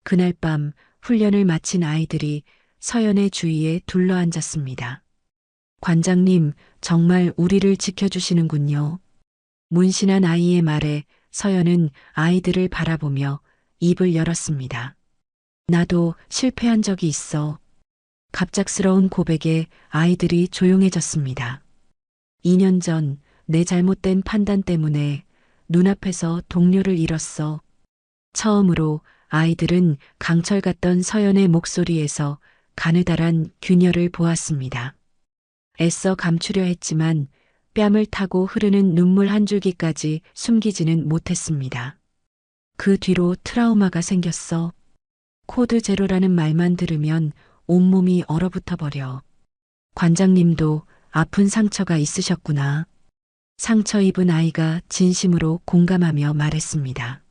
그날 밤 훈련을 마친 아이들이 서연의 주위에 둘러앉았습니다. 관장님, 정말 우리를 지켜주시는군요. 문신한 아이의 말에 서연은 아이들을 바라보며 입을 열었습니다. 나도 실패한 적이 있어. 갑작스러운 고백에 아이들이 조용해졌습니다. 2년 전 내 잘못된 판단 때문에 눈앞에서 동료를 잃었어. 처음으로 아이들은 강철 같던 서연의 목소리에서 가느다란 균열을 보았습니다. 애써 감추려 했지만 뺨을 타고 흐르는 눈물 한 줄기까지 숨기지는 못했습니다. 그 뒤로 트라우마가 생겼어. 코드 제로라는 말만 들으면 온몸이 얼어붙어 버려. 관장님도 아픈 상처가 있으셨구나. 상처 입은 아이가 진심으로 공감하며 말했습니다.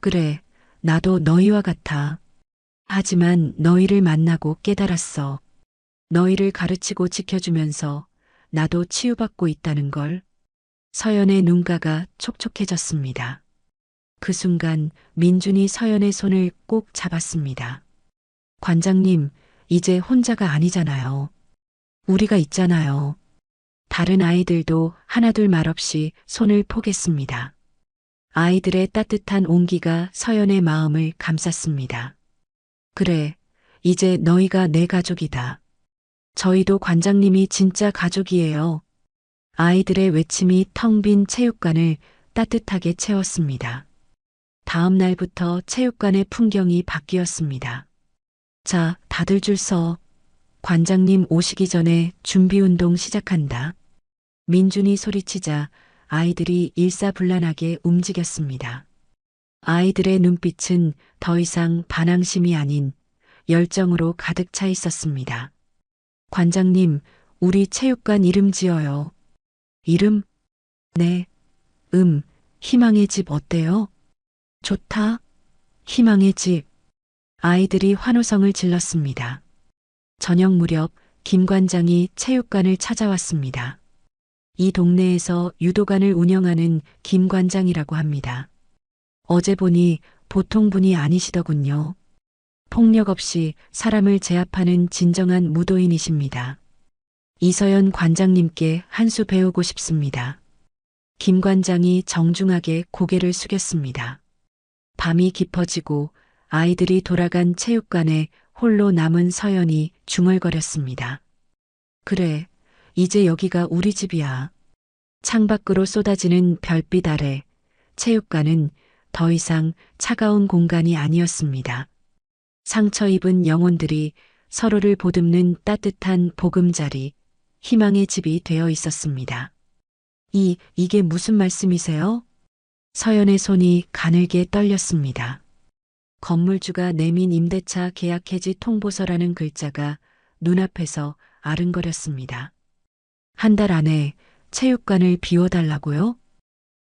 그래, 나도 너희와 같아. 하지만 너희를 만나고 깨달았어. 너희를 가르치고 지켜주면서 나도 치유받고 있다는 걸. 서연의 눈가가 촉촉해졌습니다. 그 순간 민준이 서연의 손을 꼭 잡았습니다. 관장님, 이제 혼자가 아니잖아요. 우리가 있잖아요. 다른 아이들도 하나둘 말없이 손을 포겠습니다. 아이들의 따뜻한 온기가 서연의 마음을 감쌌습니다. 그래, 이제 너희가 내 가족이다. 저희도 관장님이 진짜 가족이에요. 아이들의 외침이 텅 빈 체육관을 따뜻하게 채웠습니다. 다음 날부터 체육관의 풍경이 바뀌었습니다. 자, 다들 줄 서. 관장님 오시기 전에 준비 운동 시작한다. 민준이 소리치자 아이들이 일사불란하게 움직였습니다. 아이들의 눈빛은 더 이상 반항심이 아닌 열정으로 가득 차 있었습니다. 관장님, 우리 체육관 이름 지어요. 이름? 네. 희망의 집 어때요? 좋다. 희망의 집. 아이들이 환호성을 질렀습니다. 저녁 무렵 김 관장이 체육관을 찾아왔습니다. 이 동네에서 유도관을 운영하는 김 관장이라고 합니다. 어제 보니 보통 분이 아니시더군요. 폭력 없이 사람을 제압하는 진정한 무도인이십니다. 이서연 관장님께 한 수 배우고 싶습니다. 김 관장이 정중하게 고개를 숙였습니다. 밤이 깊어지고 아이들이 돌아간 체육관에 홀로 남은 서연이 중얼거렸습니다. 그래, 이제 여기가 우리 집이야. 창밖으로 쏟아지는 별빛 아래 체육관은 더 이상 차가운 공간이 아니었습니다. 상처 입은 영혼들이 서로를 보듬는 따뜻한 보금자리, 희망의 집이 되어 있었습니다. 이게 무슨 말씀이세요? 서연의 손이 가늘게 떨렸습니다. 건물주가 내민 임대차 계약 해지 통보서라는 글자가 눈앞에서 아른거렸습니다. 한 달 안에 체육관을 비워달라고요?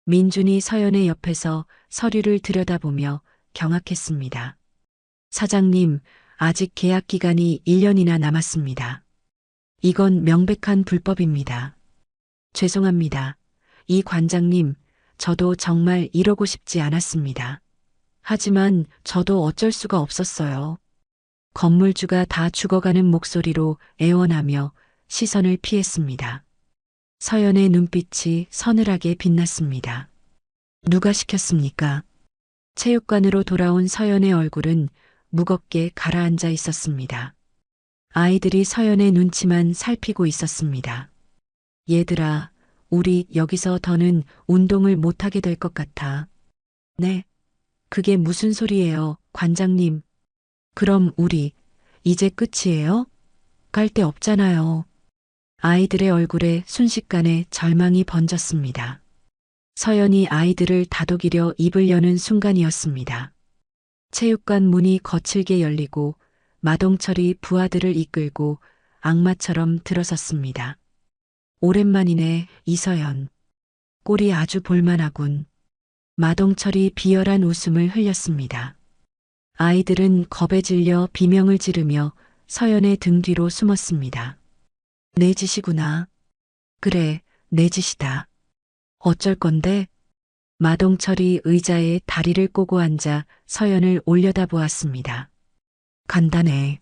민준이 서연의 옆에서 서류를 들여다보며 경악했습니다. 사장님, 아직 계약 기간이 1년이나 남았습니다. 이건 명백한 불법입니다. 죄송합니다. 이 관장님, 저도 정말 이러고 싶지 않았습니다. 하지만 저도 어쩔 수가 없었어요. 건물주가 다 죽어가는 목소리로 애원하며 시선을 피했습니다. 서연의 눈빛이 서늘하게 빛났습니다. 누가 시켰습니까? 체육관으로 돌아온 서연의 얼굴은 무겁게 가라앉아 있었습니다. 아이들이 서연의 눈치만 살피고 있었습니다. 얘들아, 우리 여기서 더는 운동을 못하게 될 것 같아. 네? 그게 무슨 소리예요, 관장님? 그럼 우리 이제 끝이에요? 갈 데 없잖아요. 아이들의 얼굴에 순식간에 절망이 번졌습니다. 서연이 아이들을 다독이려 입을 여는 순간이었습니다. 체육관 문이 거칠게 열리고 마동철이 부하들을 이끌고 악마처럼 들어섰습니다. 오랜만이네, 이서연. 꼴이 아주 볼만하군. 마동철이 비열한 웃음을 흘렸습니다. 아이들은 겁에 질려 비명을 지르며 서연의 등 뒤로 숨었습니다. 내 짓이구나. 그래, 내 짓이다. 어쩔 건데? 마동철이 의자에 다리를 꼬고 앉아 서연을 올려다보았습니다. 간단해.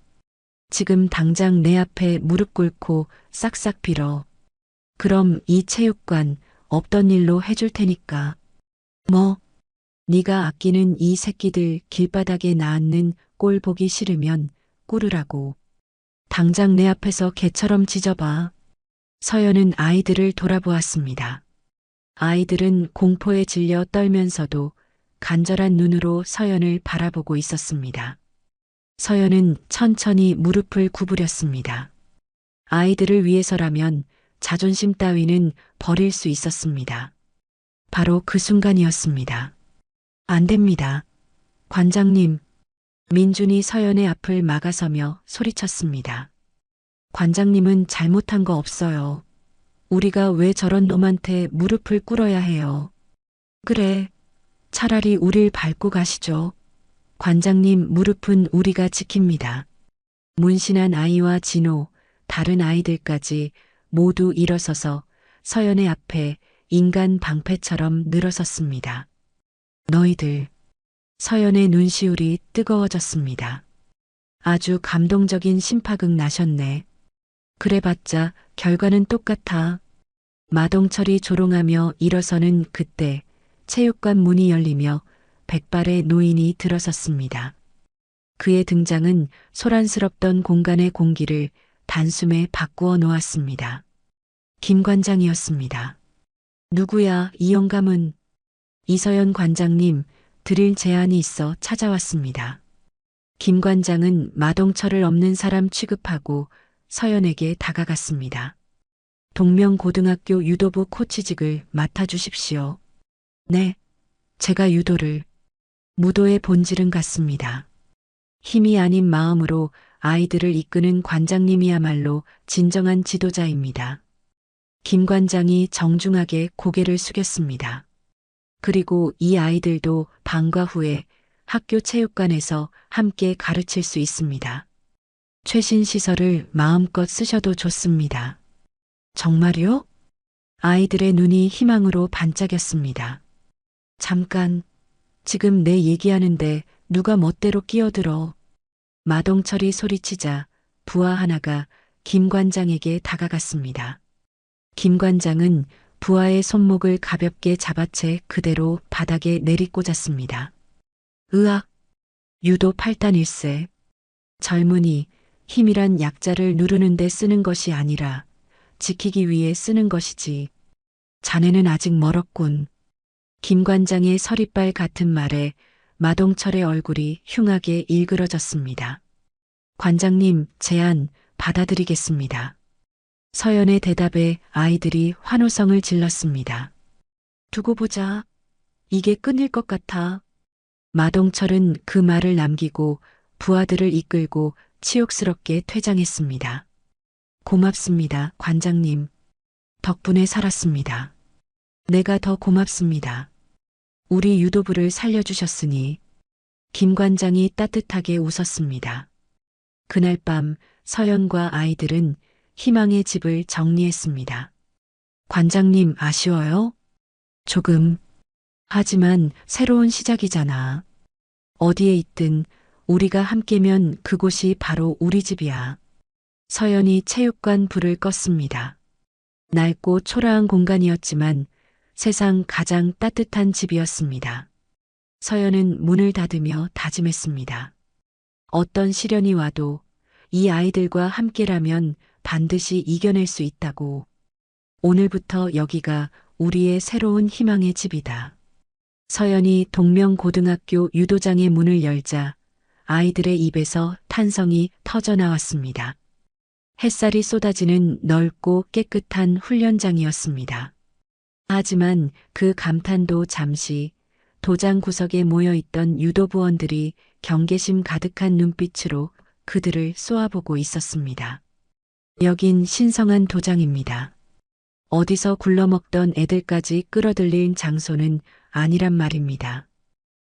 지금 당장 내 앞에 무릎 꿇고 싹싹 빌어. 그럼 이 체육관 없던 일로 해줄 테니까. 뭐, 네가 아끼는 이 새끼들 길바닥에 낳는 꼴 보기 싫으면 꿇으라고. 당장 내 앞에서 개처럼 짖어봐. 서연은 아이들을 돌아보았습니다. 아이들은 공포에 질려 떨면서도 간절한 눈으로 서연을 바라보고 있었습니다. 서연은 천천히 무릎을 구부렸습니다. 아이들을 위해서라면 자존심 따위는 버릴 수 있었습니다. 바로 그 순간이었습니다. 안 됩니다. 관장님. 민준이 서연의 앞을 막아서며 소리쳤습니다. 관장님은 잘못한 거 없어요. 우리가 왜 저런 놈한테 무릎을 꿇어야 해요. 그래. 차라리 우릴 밟고 가시죠. 관장님 무릎은 우리가 지킵니다. 문신한 아이와 진호, 다른 아이들까지 모두 일어서서 서연의 앞에 인간 방패처럼 늘어섰습니다. 너희들. 서연의 눈시울이 뜨거워졌습니다. 아주 감동적인 심파극 나셨네. 그래봤자 결과는 똑같아. 마동철이 조롱하며 일어서는 그때 체육관 문이 열리며 백발의 노인이 들어섰습니다. 그의 등장은 소란스럽던 공간의 공기를 단숨에 바꾸어 놓았습니다. 김 관장이었습니다. 누구야, 이 영감은? 이서연 관장님, 드릴 제안이 있어 찾아왔습니다. 김 관장은 마동철을 없는 사람 취급하고 서연에게 다가갔습니다. 동명고등학교 유도부 코치직을 맡아주십시오. 네, 제가 유도를. 무도의 본질은 같습니다. 힘이 아닌 마음으로 아이들을 이끄는 관장님이야말로 진정한 지도자입니다. 김 관장이 정중하게 고개를 숙였습니다. 그리고 이 아이들도 방과 후에 학교 체육관에서 함께 가르칠 수 있습니다. 최신 시설을 마음껏 쓰셔도 좋습니다. 정말요? 아이들의 눈이 희망으로 반짝였습니다. 잠깐, 지금 내 얘기하는데 누가 멋대로 끼어들어. 마동철이 소리치자 부하 하나가 김 관장에게 다가갔습니다. 김 관장은 부하의 손목을 가볍게 잡아채 그대로 바닥에 내리꽂았습니다. 으악! 유도 8단 1세. 젊은이, 힘이란 약자를 누르는 데 쓰는 것이 아니라 지키기 위해 쓰는 것이지. 자네는 아직 멀었군. 김 관장의 서리빨 같은 말에 마동철의 얼굴이 흉하게 일그러졌습니다. 관장님, 제안 받아들이겠습니다. 서연의 대답에 아이들이 환호성을 질렀습니다. 두고 보자. 이게 끊일 것 같아. 마동철은 그 말을 남기고 부하들을 이끌고 치욕스럽게 퇴장했습니다. 고맙습니다, 관장님. 덕분에 살았습니다. 내가 더 고맙습니다. 우리 유도부를 살려주셨으니. 김 관장이 따뜻하게 웃었습니다. 그날 밤 서연과 아이들은 희망의 집을 정리했습니다. 관장님 아쉬워요? 조금. 하지만 새로운 시작이잖아. 어디에 있든 우리가 함께면 그곳이 바로 우리 집이야. 서연이 체육관 불을 껐습니다. 낡고 초라한 공간이었지만 세상 가장 따뜻한 집이었습니다. 서연은 문을 닫으며 다짐했습니다. 어떤 시련이 와도 이 아이들과 함께라면 반드시 이겨낼 수 있다고. 오늘부터 여기가 우리의 새로운 희망의 집이다. 서연이 동명고등학교 유도장의 문을 열자 아이들의 입에서 탄성이 터져 나왔습니다. 햇살이 쏟아지는 넓고 깨끗한 훈련장이었습니다. 하지만 그 감탄도 잠시 도장 구석에 모여있던 유도부원들이 경계심 가득한 눈빛으로 그들을 쏘아보고 있었습니다. 여긴 신성한 도장입니다. 어디서 굴러먹던 애들까지 끌어들일 장소는 아니란 말입니다.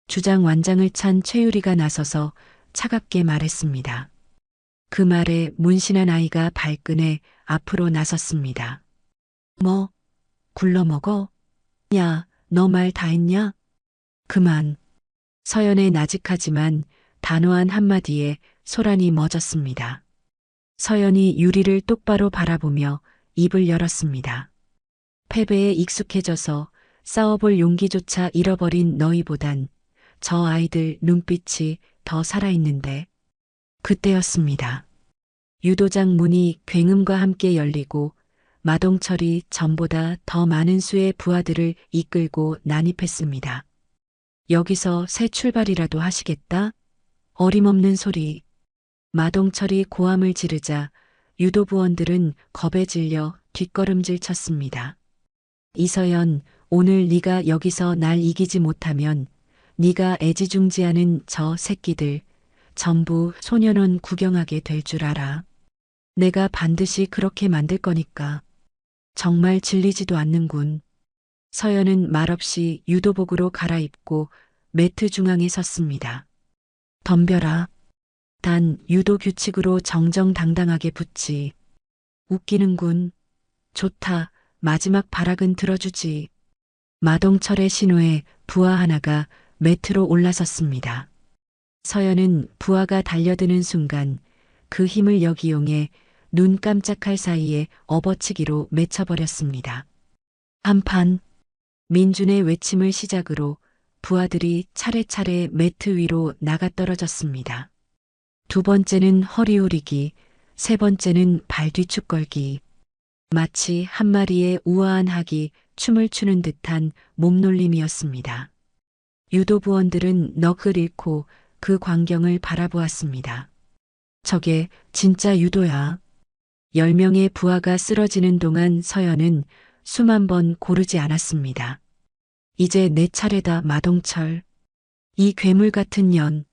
주장 완장을 찬 최유리가 나서서 차갑게 말했습니다. 그 말에 문신한 아이가 발끈해 앞으로 나섰습니다. 뭐, 굴러먹어? 야, 너 말 다 했냐? 그만. 서연의 나직하지만 단호한 한마디에 소란이 멎었습니다. 서연이 유리를 똑바로 바라보며 입을 열었습니다. 패배에 익숙해져서 싸워볼 용기조차 잃어버린 너희보단 저 아이들 눈빛이 더 살아있는데. 그때였습니다. 유도장 문이 굉음과 함께 열리고 마동철이 전보다 더 많은 수의 부하들을 이끌고 난입했습니다. 여기서 새 출발이라도 하시겠다? 어림없는 소리. 마동철이 고함을 지르자 유도부원들은 겁에 질려 뒷걸음질 쳤습니다. 이서연, 오늘 네가 여기서 날 이기지 못하면 네가 애지중지하는 저 새끼들 전부 소년원 구경하게 될 줄 알아. 내가 반드시 그렇게 만들 거니까. 정말 질리지도 않는군. 서연은 말없이 유도복으로 갈아입고 매트 중앙에 섰습니다. 덤벼라. 단 유도 규칙으로 정정당당하게 붙지. 웃기는군. 좋다. 마지막 발악은 들어주지. 마동철의 신호에 부하 하나가 매트로 올라섰습니다. 서연은 부하가 달려드는 순간 그 힘을 역이용해 눈 깜짝할 사이에 업어치기로 맺혀버렸습니다. 한판 민준의 외침을 시작으로 부하들이 차례차례 매트 위로 나가떨어졌습니다. 두 번째는 허리 오리기, 세 번째는 발 뒤축 걸기. 마치 한 마리의 우아한 학이 춤을 추는 듯한 몸놀림이었습니다. 유도부원들은 넋을 잃고 그 광경을 바라보았습니다. 저게 진짜 유도야. 10명의 부하가 쓰러지는 동안 서연은 수만 번 고르지 않았습니다. 이제 내 차례다, 마동철. 이 괴물 같은 년.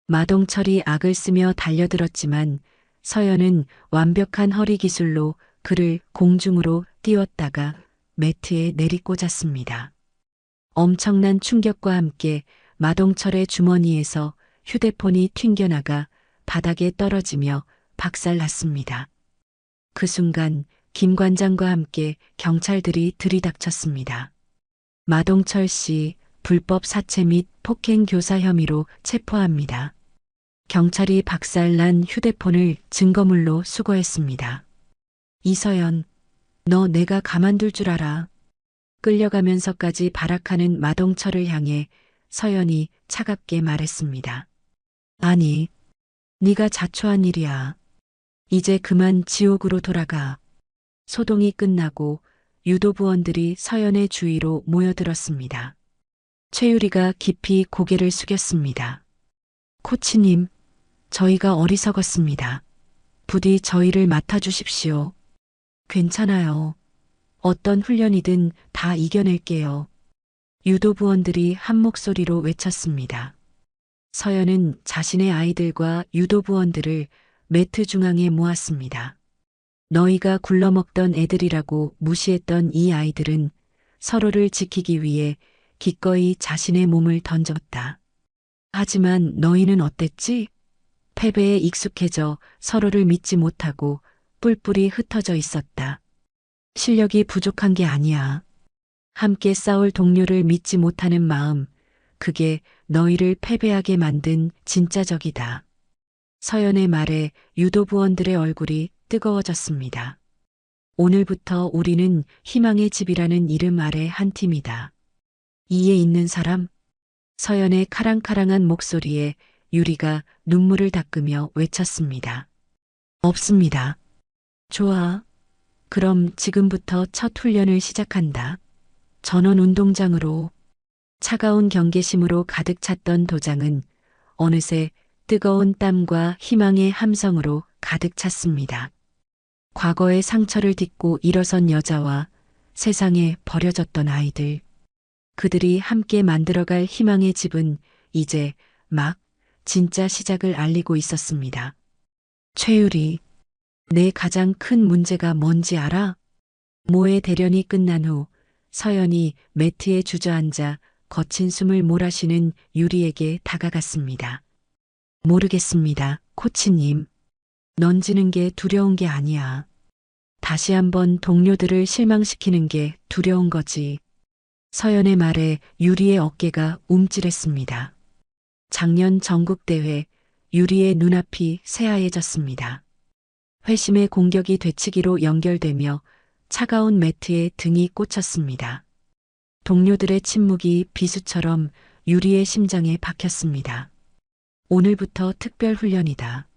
마동철이 악을 쓰며 달려들었지만 서연은 완벽한 허리 기술로 그를 공중으로 띄웠다가 매트에 내리꽂았습니다. 엄청난 충격과 함께 마동철의 주머니에서 휴대폰이 튕겨나가 바닥에 떨어지며 박살났습니다. 그 순간 김 관장과 함께 경찰들이 들이닥쳤습니다. 마동철 씨 불법 사체 및 폭행 교사 혐의로 체포합니다. 경찰이 박살난 휴대폰을 증거물로 수거했습니다. 이서연, 너 내가 가만둘 줄 알아. 끌려가면서까지 발악하는 마동철을 향해 서연이 차갑게 말했습니다. 아니, 네가 자초한 일이야. 이제 그만 지옥으로 돌아가. 소동이 끝나고 유도부원들이 서연의 주위로 모여들었습니다. 최유리가 깊이 고개를 숙였습니다. 코치님, 저희가 어리석었습니다. 부디 저희를 맡아주십시오. 괜찮아요. 어떤 훈련이든 다 이겨낼게요. 유도부원들이 한 목소리로 외쳤습니다. 서연은 자신의 아이들과 유도부원들을 매트 중앙에 모았습니다. 너희가 굴러먹던 애들이라고 무시했던 이 아이들은 서로를 지키기 위해 기꺼이 자신의 몸을 던졌다. 하지만 너희는 어땠지? 패배에 익숙해져 서로를 믿지 못하고 뿔뿔이 흩어져 있었다. 실력이 부족한 게 아니야. 함께 싸울 동료를 믿지 못하는 마음, 그게 너희를 패배하게 만든 진짜 적이다. 서연의 말에 유도부원들의 얼굴이 뜨거워졌습니다. 오늘부터 우리는 희망의 집이라는 이름 아래 한 팀이다. 이에 있는 사람? 서연의 카랑카랑한 목소리에 유리가 눈물을 닦으며 외쳤습니다. 없습니다. 좋아. 그럼 지금부터 첫 훈련을 시작한다. 전원 운동장으로. 차가운 경계심으로 가득 찼던 도장은 어느새 뜨거운 땀과 희망의 함성으로 가득 찼습니다. 과거의 상처를 딛고 일어선 여자와 세상에 버려졌던 아이들. 그들이 함께 만들어갈 희망의 집은 이제 막 진짜 시작을 알리고 있었습니다. 최유리, 내 가장 큰 문제가 뭔지 알아? 모의 대련이 끝난 후 서연이 매트에 주저앉아 거친 숨을 몰아쉬는 유리에게 다가갔습니다. 모르겠습니다, 코치님. 넌 지는 게 두려운 게 아니야. 다시 한번 동료들을 실망시키는 게 두려운 거지. 서연의 말에 유리의 어깨가 움찔했습니다. 작년 전국대회 유리의 눈앞이 새하얘졌습니다. 회심의 공격이 되치기로 연결되며 차가운 매트에 등이 꽂혔습니다. 동료들의 침묵이 비수처럼 유리의 심장에 박혔습니다. 오늘부터 특별 훈련이다.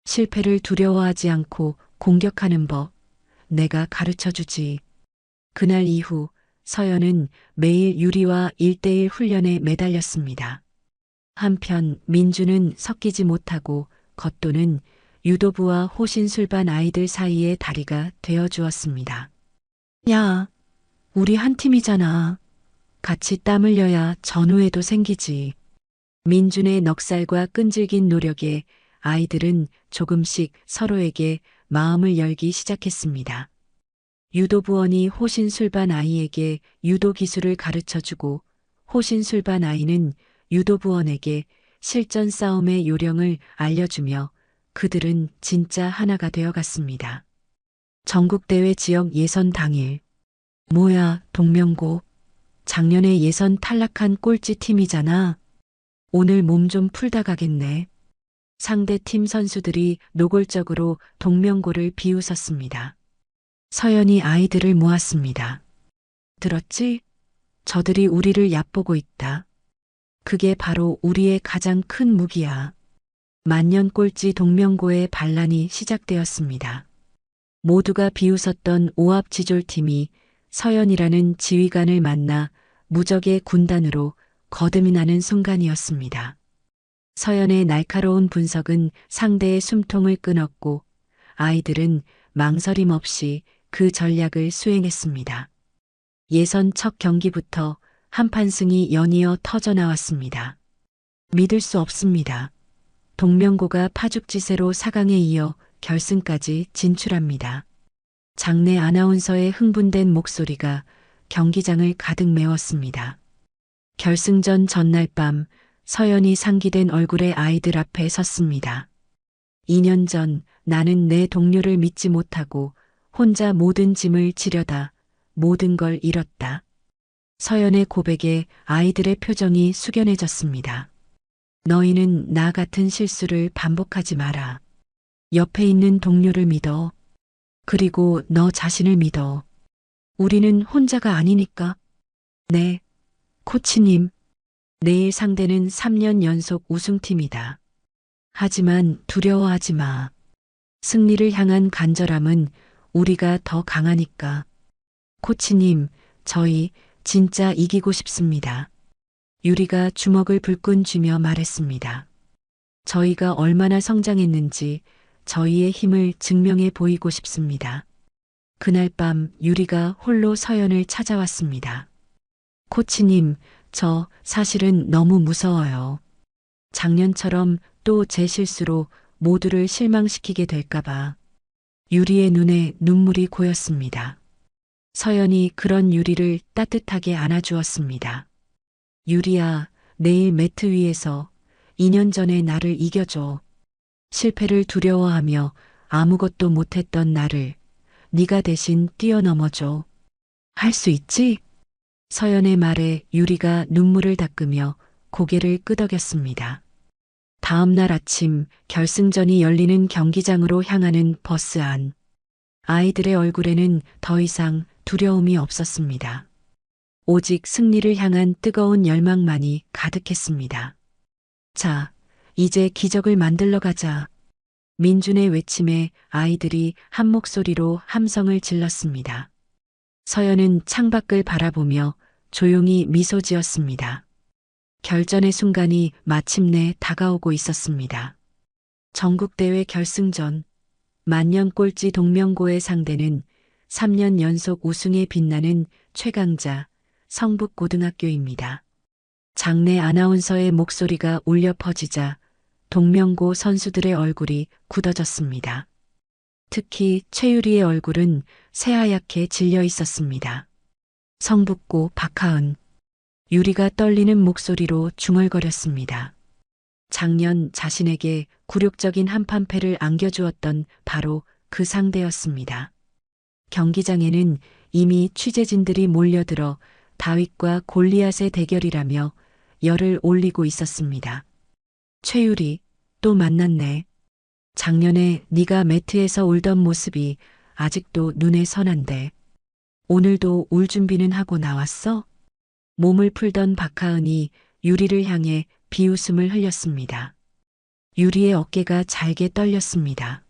실패를 두려워하지 않고 공격하는 법, 내가 가르쳐 주지. 그날 이후 서연은 매일 유리와 1대1 훈련에 매달렸습니다. 한편 민주는 섞이지 못하고 겉도는 유도부와 호신술반 아이들 사이의 다리가 되어 주었습니다. 야, 우리 한 팀이잖아. 같이 땀 흘려야 전우회도 생기지. 민준의 넉살과 끈질긴 노력에 아이들은 조금씩 서로에게 마음을 열기 시작했습니다. 유도부원이 호신술반 아이에게 유도 기술을 가르쳐주고 호신술반 아이는 유도부원에게 실전 싸움의 요령을 알려주며 그들은 진짜 하나가 되어갔습니다. 전국대회 지역 예선 당일. 뭐야, 동명고. 작년에 예선 탈락한 꼴찌 팀이잖아. 오늘 몸 좀 풀다 가겠네. 상대 팀 선수들이 노골적으로 동명고를 비웃었습니다. 서연이 아이들을 모았습니다. 들었지? 저들이 우리를 얕보고 있다. 그게 바로 우리의 가장 큰 무기야. 만년 꼴찌 동명고의 반란이 시작되었습니다. 모두가 비웃었던 오합지졸팀이 서연이라는 지휘관을 만나 무적의 군단으로 거듭이 나는 순간이었습니다. 서연의 날카로운 분석은 상대의 숨통을 끊었고 아이들은 망설임 없이 그 전략을 수행했습니다. 예선 첫 경기부터 한판승이 연이어 터져나왔습니다. 믿을 수 없습니다. 동명고가 파죽지세로 4강에 이어 결승까지 진출합니다. 장내 아나운서의 흥분된 목소리가 경기장을 가득 메웠습니다. 결승전 전날 밤 서연이 상기된 얼굴의 아이들 앞에 섰습니다. 2년 전 나는 내 동료를 믿지 못하고 혼자 모든 짐을 지려다 모든 걸 잃었다. 서연의 고백에 아이들의 표정이 숙연해졌습니다. 너희는 나 같은 실수를 반복하지 마라. 옆에 있는 동료를 믿어. 그리고 너 자신을 믿어. 우리는 혼자가 아니니까. 네, 코치님. 내일 상대는 3년 연속 우승팀이다. 하지만 두려워하지 마. 승리를 향한 간절함은 우리가 더 강하니까. 코치님, 저희 진짜 이기고 싶습니다. 유리가 주먹을 불끈 쥐며 말했습니다. 저희가 얼마나 성장했는지 저희의 힘을 증명해 보이고 싶습니다. 그날 밤 유리가 홀로 서연을 찾아왔습니다. 코치님, 저 사실은 너무 무서워요. 작년처럼 또 제 실수로 모두를 실망시키게 될까봐. 유리의 눈에 눈물이 고였습니다. 서연이 그런 유리를 따뜻하게 안아주었습니다. 유리야, 내일 매트 위에서 2년 전에 나를 이겨줘. 실패를 두려워하며 아무것도 못했던 나를 네가 대신 뛰어넘어줘. 할 수 있지? 서연의 말에 유리가 눈물을 닦으며 고개를 끄덕였습니다. 다음 날 아침 결승전이 열리는 경기장으로 향하는 버스 안. 아이들의 얼굴에는 더 이상 두려움이 없었습니다. 오직 승리를 향한 뜨거운 열망만이 가득했습니다. 자, 이제 기적을 만들러 가자. 민준의 외침에 아이들이 한 목소리로 함성을 질렀습니다. 서연은 창밖을 바라보며 조용히 미소 지었습니다. 결전의 순간이 마침내 다가오고 있었습니다. 전국대회 결승전. 만년 꼴찌 동명고의 상대는 3년 연속 우승에 빛나는 최강자 성북고등학교입니다. 장내 아나운서의 목소리가 울려 퍼지자 동명고 선수들의 얼굴이 굳어졌습니다. 특히 최유리의 얼굴은 새하얗게 질려 있었습니다. 성북고 박하은. 유리가 떨리는 목소리로 중얼거렸습니다. 작년 자신에게 굴욕적인 한판패를 안겨주었던 바로 그 상대였습니다. 경기장에는 이미 취재진들이 몰려들어 다윗과 골리앗의 대결이라며 열을 올리고 있었습니다. 최유리, 또 만났네. 작년에 네가 매트에서 울던 모습이 아직도 눈에 선한데. 오늘도 울 준비는 하고 나왔어? 몸을 풀던 박하은이 유리를 향해 비웃음을 흘렸습니다. 유리의 어깨가 잘게 떨렸습니다.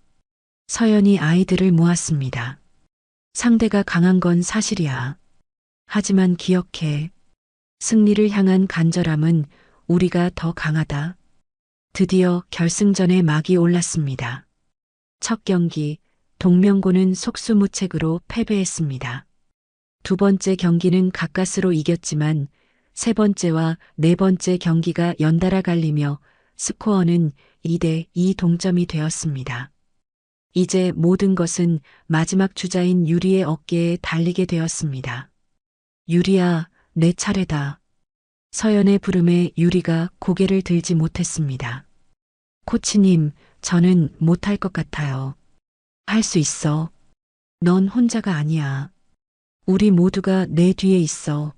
서연이 아이들을 모았습니다. 상대가 강한 건 사실이야. 하지만 기억해. 승리를 향한 간절함은 우리가 더 강하다. 드디어 결승전의 막이 올랐습니다. 첫 경기, 동명고는 속수무책으로 패배했습니다. 두 번째 경기는 가까스로 이겼지만 세 번째와 네 번째 경기가 연달아 갈리며 스코어는 2대2 동점이 되었습니다. 이제 모든 것은 마지막 주자인 유리의 어깨에 달리게 되었습니다. 유리야, 내 차례다. 서연의 부름에 유리가 고개를 들지 못했습니다. 코치님, 저는 못할 것 같아요. 할 수 있어. 넌 혼자가 아니야. 우리 모두가 내 뒤에 있어.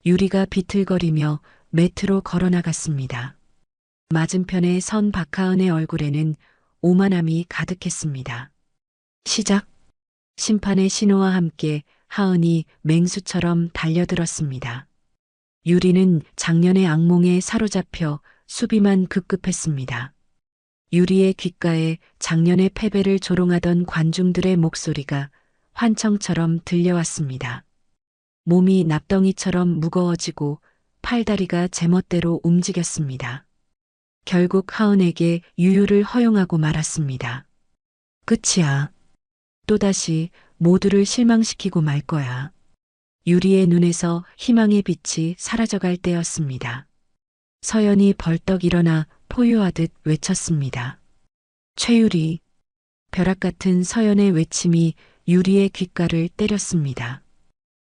유리가 비틀거리며 매트로 걸어나갔습니다. 맞은편에 선 박하은의 얼굴에는 오만함이 가득했습니다. 시작. 심판의 신호와 함께 하은이 맹수처럼 달려들었습니다. 유리는 작년의 악몽에 사로잡혀 수비만 급급했습니다. 유리의 귓가에 작년의 패배를 조롱하던 관중들의 목소리가 환청처럼 들려왔습니다. 몸이 납덩이처럼 무거워지고 팔다리가 제멋대로 움직였습니다. 결국 하은에게 유유를 허용하고 말았습니다. 끝이야. 또다시 모두를 실망시키고 말 거야. 유리의 눈에서 희망의 빛이 사라져갈 때였습니다. 서연이 벌떡 일어나 포효하듯 외쳤습니다. 최유리. 벼락 같은 서연의 외침이 유리의 귓가를 때렸습니다.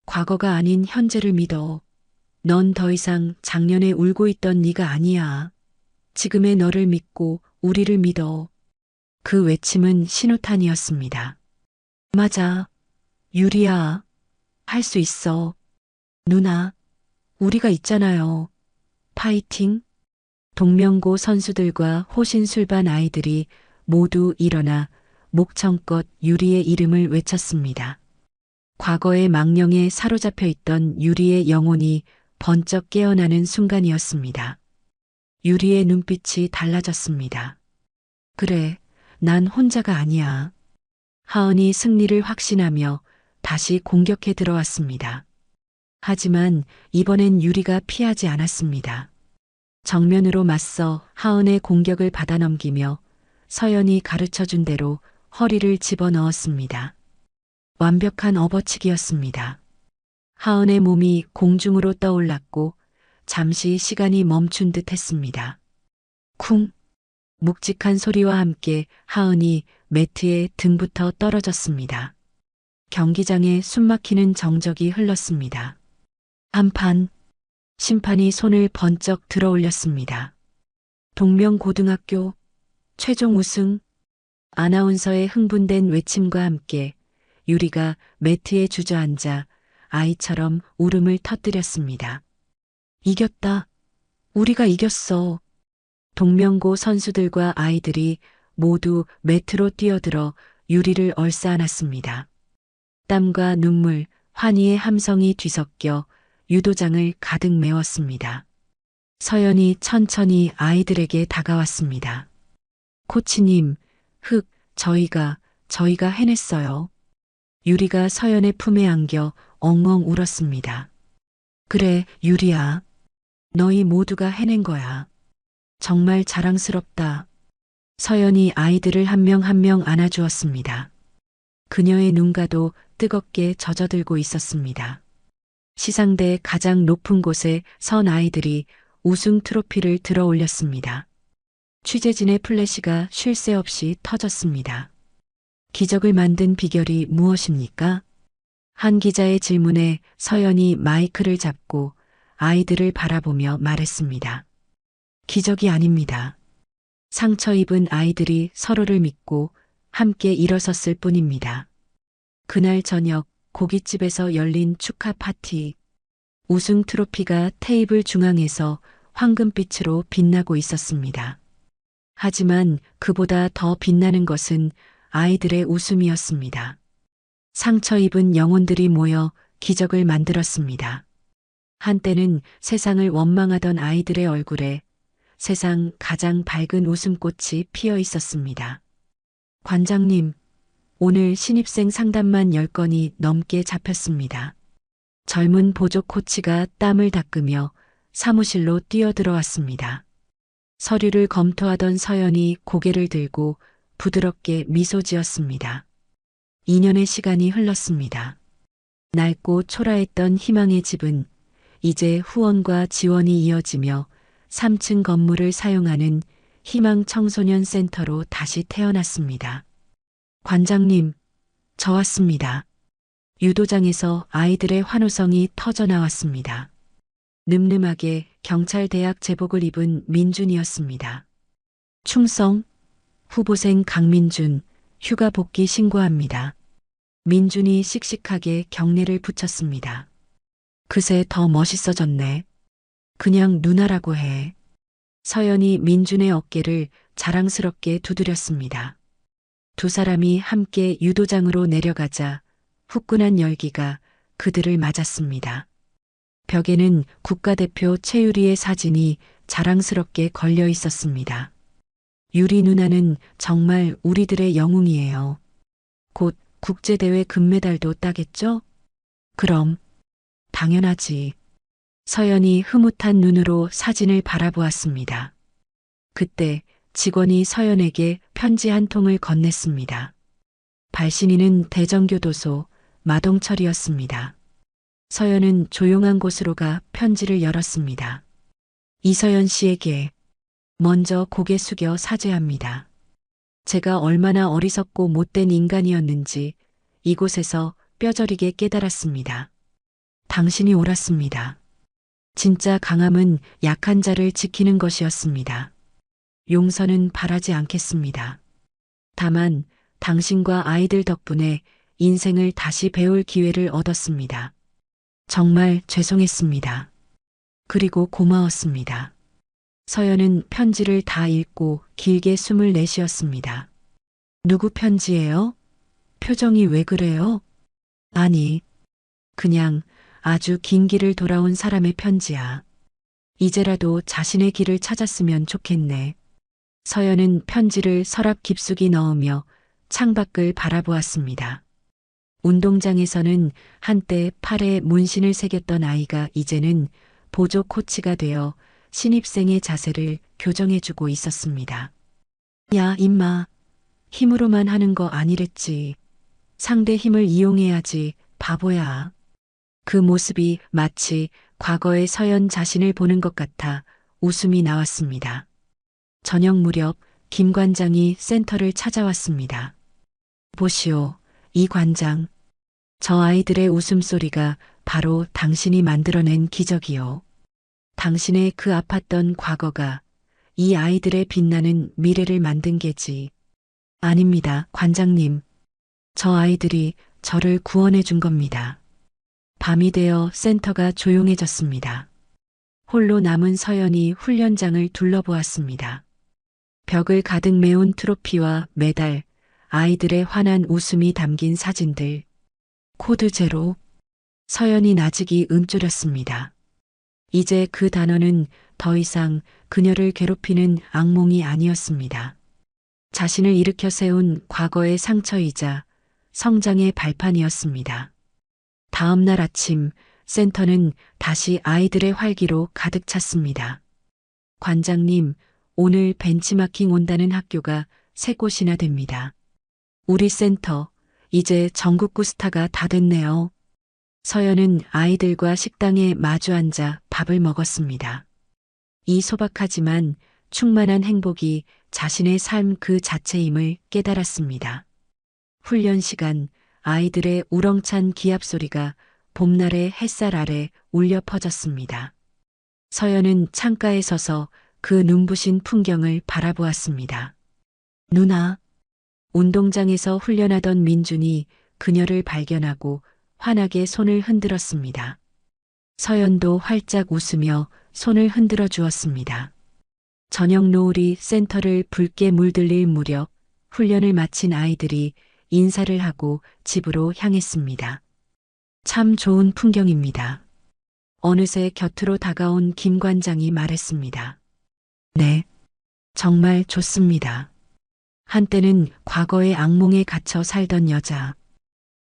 과거가 아닌 현재를 믿어. 넌 더 이상 작년에 울고 있던 네가 아니야. 지금의 너를 믿고 우리를 믿어. 그 외침은 신호탄이었습니다. 맞아. 유리야. 할 수 있어. 누나. 우리가 있잖아요. 파이팅. 동명고 선수들과 호신술반 아이들이 모두 일어나 목청껏 유리의 이름을 외쳤습니다. 과거의 망령에 사로잡혀 있던 유리의 영혼이 번쩍 깨어나는 순간이었습니다. 유리의 눈빛이 달라졌습니다. 그래, 난 혼자가 아니야. 하은이 승리를 확신하며 다시 공격해 들어왔습니다. 하지만 이번엔 유리가 피하지 않았습니다. 정면으로 맞서 하은의 공격을 받아넘기며 서연이 가르쳐준 대로 허리를 집어넣었습니다. 완벽한 업어치기였습니다. 하은의 몸이 공중으로 떠올랐고 잠시 시간이 멈춘 듯 했습니다. 쿵! 묵직한 소리와 함께 하은이 매트에 등부터 떨어졌습니다. 경기장에 숨막히는 정적이 흘렀습니다. 한판, 심판이 손을 번쩍 들어 올렸습니다. 동명고등학교 최종 우승. 아나운서의 흥분된 외침과 함께 유리가 매트에 주저앉아 아이처럼 울음을 터뜨렸습니다. 이겼다. 우리가 이겼어. 동명고 선수들과 아이들이 모두 매트로 뛰어들어 유리를 얼싸안았습니다. 땀과 눈물, 환희의 함성이 뒤섞여 유도장을 가득 메웠습니다. 서연이 천천히 아이들에게 다가왔습니다. 코치님, 저희가 해냈어요. 유리가 서연의 품에 안겨 엉엉 울었습니다. 그래, 유리야. 너희 모두가 해낸 거야. 정말 자랑스럽다. 서연이 아이들을 한 명 한 명 안아주었습니다. 그녀의 눈가도 뜨겁게 젖어들고 있었습니다. 시상대 가장 높은 곳에 선 아이들이 우승 트로피를 들어 올렸습니다. 취재진의 플래시가 쉴 새 없이 터졌습니다. 기적을 만든 비결이 무엇입니까? 한 기자의 질문에 서연이 마이크를 잡고 아이들을 바라보며 말했습니다. 기적이 아닙니다. 상처 입은 아이들이 서로를 믿고 함께 일어섰을 뿐입니다. 그날 저녁 고깃집에서 열린 축하 파티. 우승 트로피가 테이블 중앙에서 황금빛으로 빛나고 있었습니다. 하지만 그보다 더 빛나는 것은 아이들의 웃음이었습니다. 상처 입은 영혼들이 모여 기적을 만들었습니다. 한때는 세상을 원망하던 아이들의 얼굴에 세상 가장 밝은 웃음꽃이 피어 있었습니다. 관장님, 오늘 신입생 상담만 10건이 넘게 잡혔습니다. 젊은 보조 코치가 땀을 닦으며 사무실로 뛰어들어왔습니다. 서류를 검토하던 서연이 고개를 들고 부드럽게 미소 지었습니다. 2년의 시간이 흘렀습니다. 낡고 초라했던 희망의 집은 이제 후원과 지원이 이어지며 3층 건물을 사용하는 희망 청소년 센터로 다시 태어났습니다. 관장님, 저 왔습니다. 유도장에서 아이들의 환호성이 터져 나왔습니다. 늠름하게 경찰대학 제복을 입은 민준이었습니다. 충성, 후보생 강민준, 휴가 복귀 신고합니다. 민준이 씩씩하게 경례를 붙였습니다. 그새 더 멋있어졌네. 그냥 누나라고 해. 서연이 민준의 어깨를 자랑스럽게 두드렸습니다. 두 사람이 함께 유도장으로 내려가자 후끈한 열기가 그들을 맞았습니다. 벽에는 국가대표 최유리의 사진이 자랑스럽게 걸려 있었습니다. 유리 누나는 정말 우리들의 영웅이에요. 곧 국제대회 금메달도 따겠죠? 그럼, 당연하지. 서연이 흐뭇한 눈으로 사진을 바라보았습니다. 그때 직원이 서연에게 편지 한 통을 건넸습니다. 발신인은 대전교도소 마동철이었습니다. 서연은 조용한 곳으로 가 편지를 열었습니다. 이서연 씨에게 먼저 고개 숙여 사죄합니다. 제가 얼마나 어리석고 못된 인간이었는지 이곳에서 뼈저리게 깨달았습니다. 당신이 옳았습니다. 진짜 강함은 약한 자를 지키는 것이었습니다. 용서는 바라지 않겠습니다. 다만 당신과 아이들 덕분에 인생을 다시 배울 기회를 얻었습니다. 정말 죄송했습니다. 그리고 고마웠습니다. 서연은 편지를 다 읽고 길게 숨을 내쉬었습니다. 누구 편지예요? 표정이 왜 그래요? 아니, 그냥 아주 긴 길을 돌아온 사람의 편지야. 이제라도 자신의 길을 찾았으면 좋겠네. 서연은 편지를 서랍 깊숙이 넣으며 창밖을 바라보았습니다. 운동장에서는 한때 팔에 문신을 새겼던 아이가 이제는 보조 코치가 되어 신입생의 자세를 교정해주고 있었습니다. 야, 임마. 힘으로만 하는 거 아니랬지. 상대 힘을 이용해야지, 바보야. 그 모습이 마치 과거의 서연 자신을 보는 것 같아 웃음이 나왔습니다. 저녁 무렵 김 관장이 센터를 찾아왔습니다. 보시오, 이 관장. 저 아이들의 웃음소리가 바로 당신이 만들어낸 기적이요. 당신의 그 아팠던 과거가 이 아이들의 빛나는 미래를 만든 게지. 아닙니다, 관장님. 저 아이들이 저를 구원해 준 겁니다. 밤이 되어 센터가 조용해졌습니다. 홀로 남은 서연이 훈련장을 둘러보았습니다. 벽을 가득 메운 트로피와 메달, 아이들의 환한 웃음이 담긴 사진들. 코드 제로. 서연이 나직이 움츠렸습니다. 이제 그 단어는 더 이상 그녀를 괴롭히는 악몽이 아니었습니다. 자신을 일으켜 세운 과거의 상처이자 성장의 발판이었습니다. 다음 날 아침 센터는 다시 아이들의 활기로 가득 찼습니다. 관장님, 오늘 벤치마킹 온다는 학교가 3곳이나 됩니다. 우리 센터, 이제 전국구 스타가 다 됐네요. 서연은 아이들과 식당에 마주 앉아 밥을 먹었습니다. 이 소박하지만 충만한 행복이 자신의 삶 그 자체임을 깨달았습니다. 훈련 시간, 아이들의 우렁찬 기합 소리가 봄날의 햇살 아래 울려 퍼졌습니다. 서연은 창가에 서서 그 눈부신 풍경을 바라보았습니다. 누나. 운동장에서 훈련하던 민준이 그녀를 발견하고 환하게 손을 흔들었습니다. 서연도 활짝 웃으며 손을 흔들어 주었습니다. 저녁 노을이 센터를 붉게 물들일 무렵 훈련을 마친 아이들이 인사를 하고 집으로 향했습니다. 참 좋은 풍경입니다. 어느새 곁으로 다가온 김 관장이 말했습니다. 네, 정말 좋습니다. 한때는 과거의 악몽에 갇혀 살던 여자,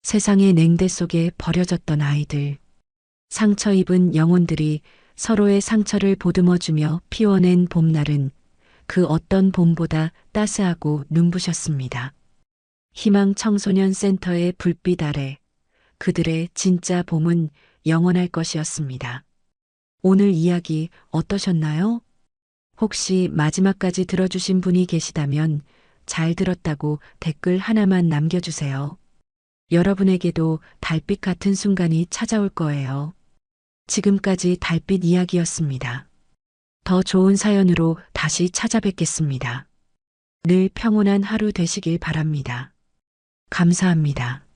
세상의 냉대 속에 버려졌던 아이들, 상처 입은 영혼들이 서로의 상처를 보듬어주며 피워낸 봄날은 그 어떤 봄보다 따스하고 눈부셨습니다. 희망 청소년 센터의 불빛 아래 그들의 진짜 봄은 영원할 것이었습니다. 오늘 이야기 어떠셨나요? 혹시 마지막까지 들어주신 분이 계시다면 잘 들었다고 댓글 하나만 남겨주세요. 여러분에게도 달빛 같은 순간이 찾아올 거예요. 지금까지 달빛 이야기였습니다. 더 좋은 사연으로 다시 찾아뵙겠습니다. 늘 평온한 하루 되시길 바랍니다. 감사합니다.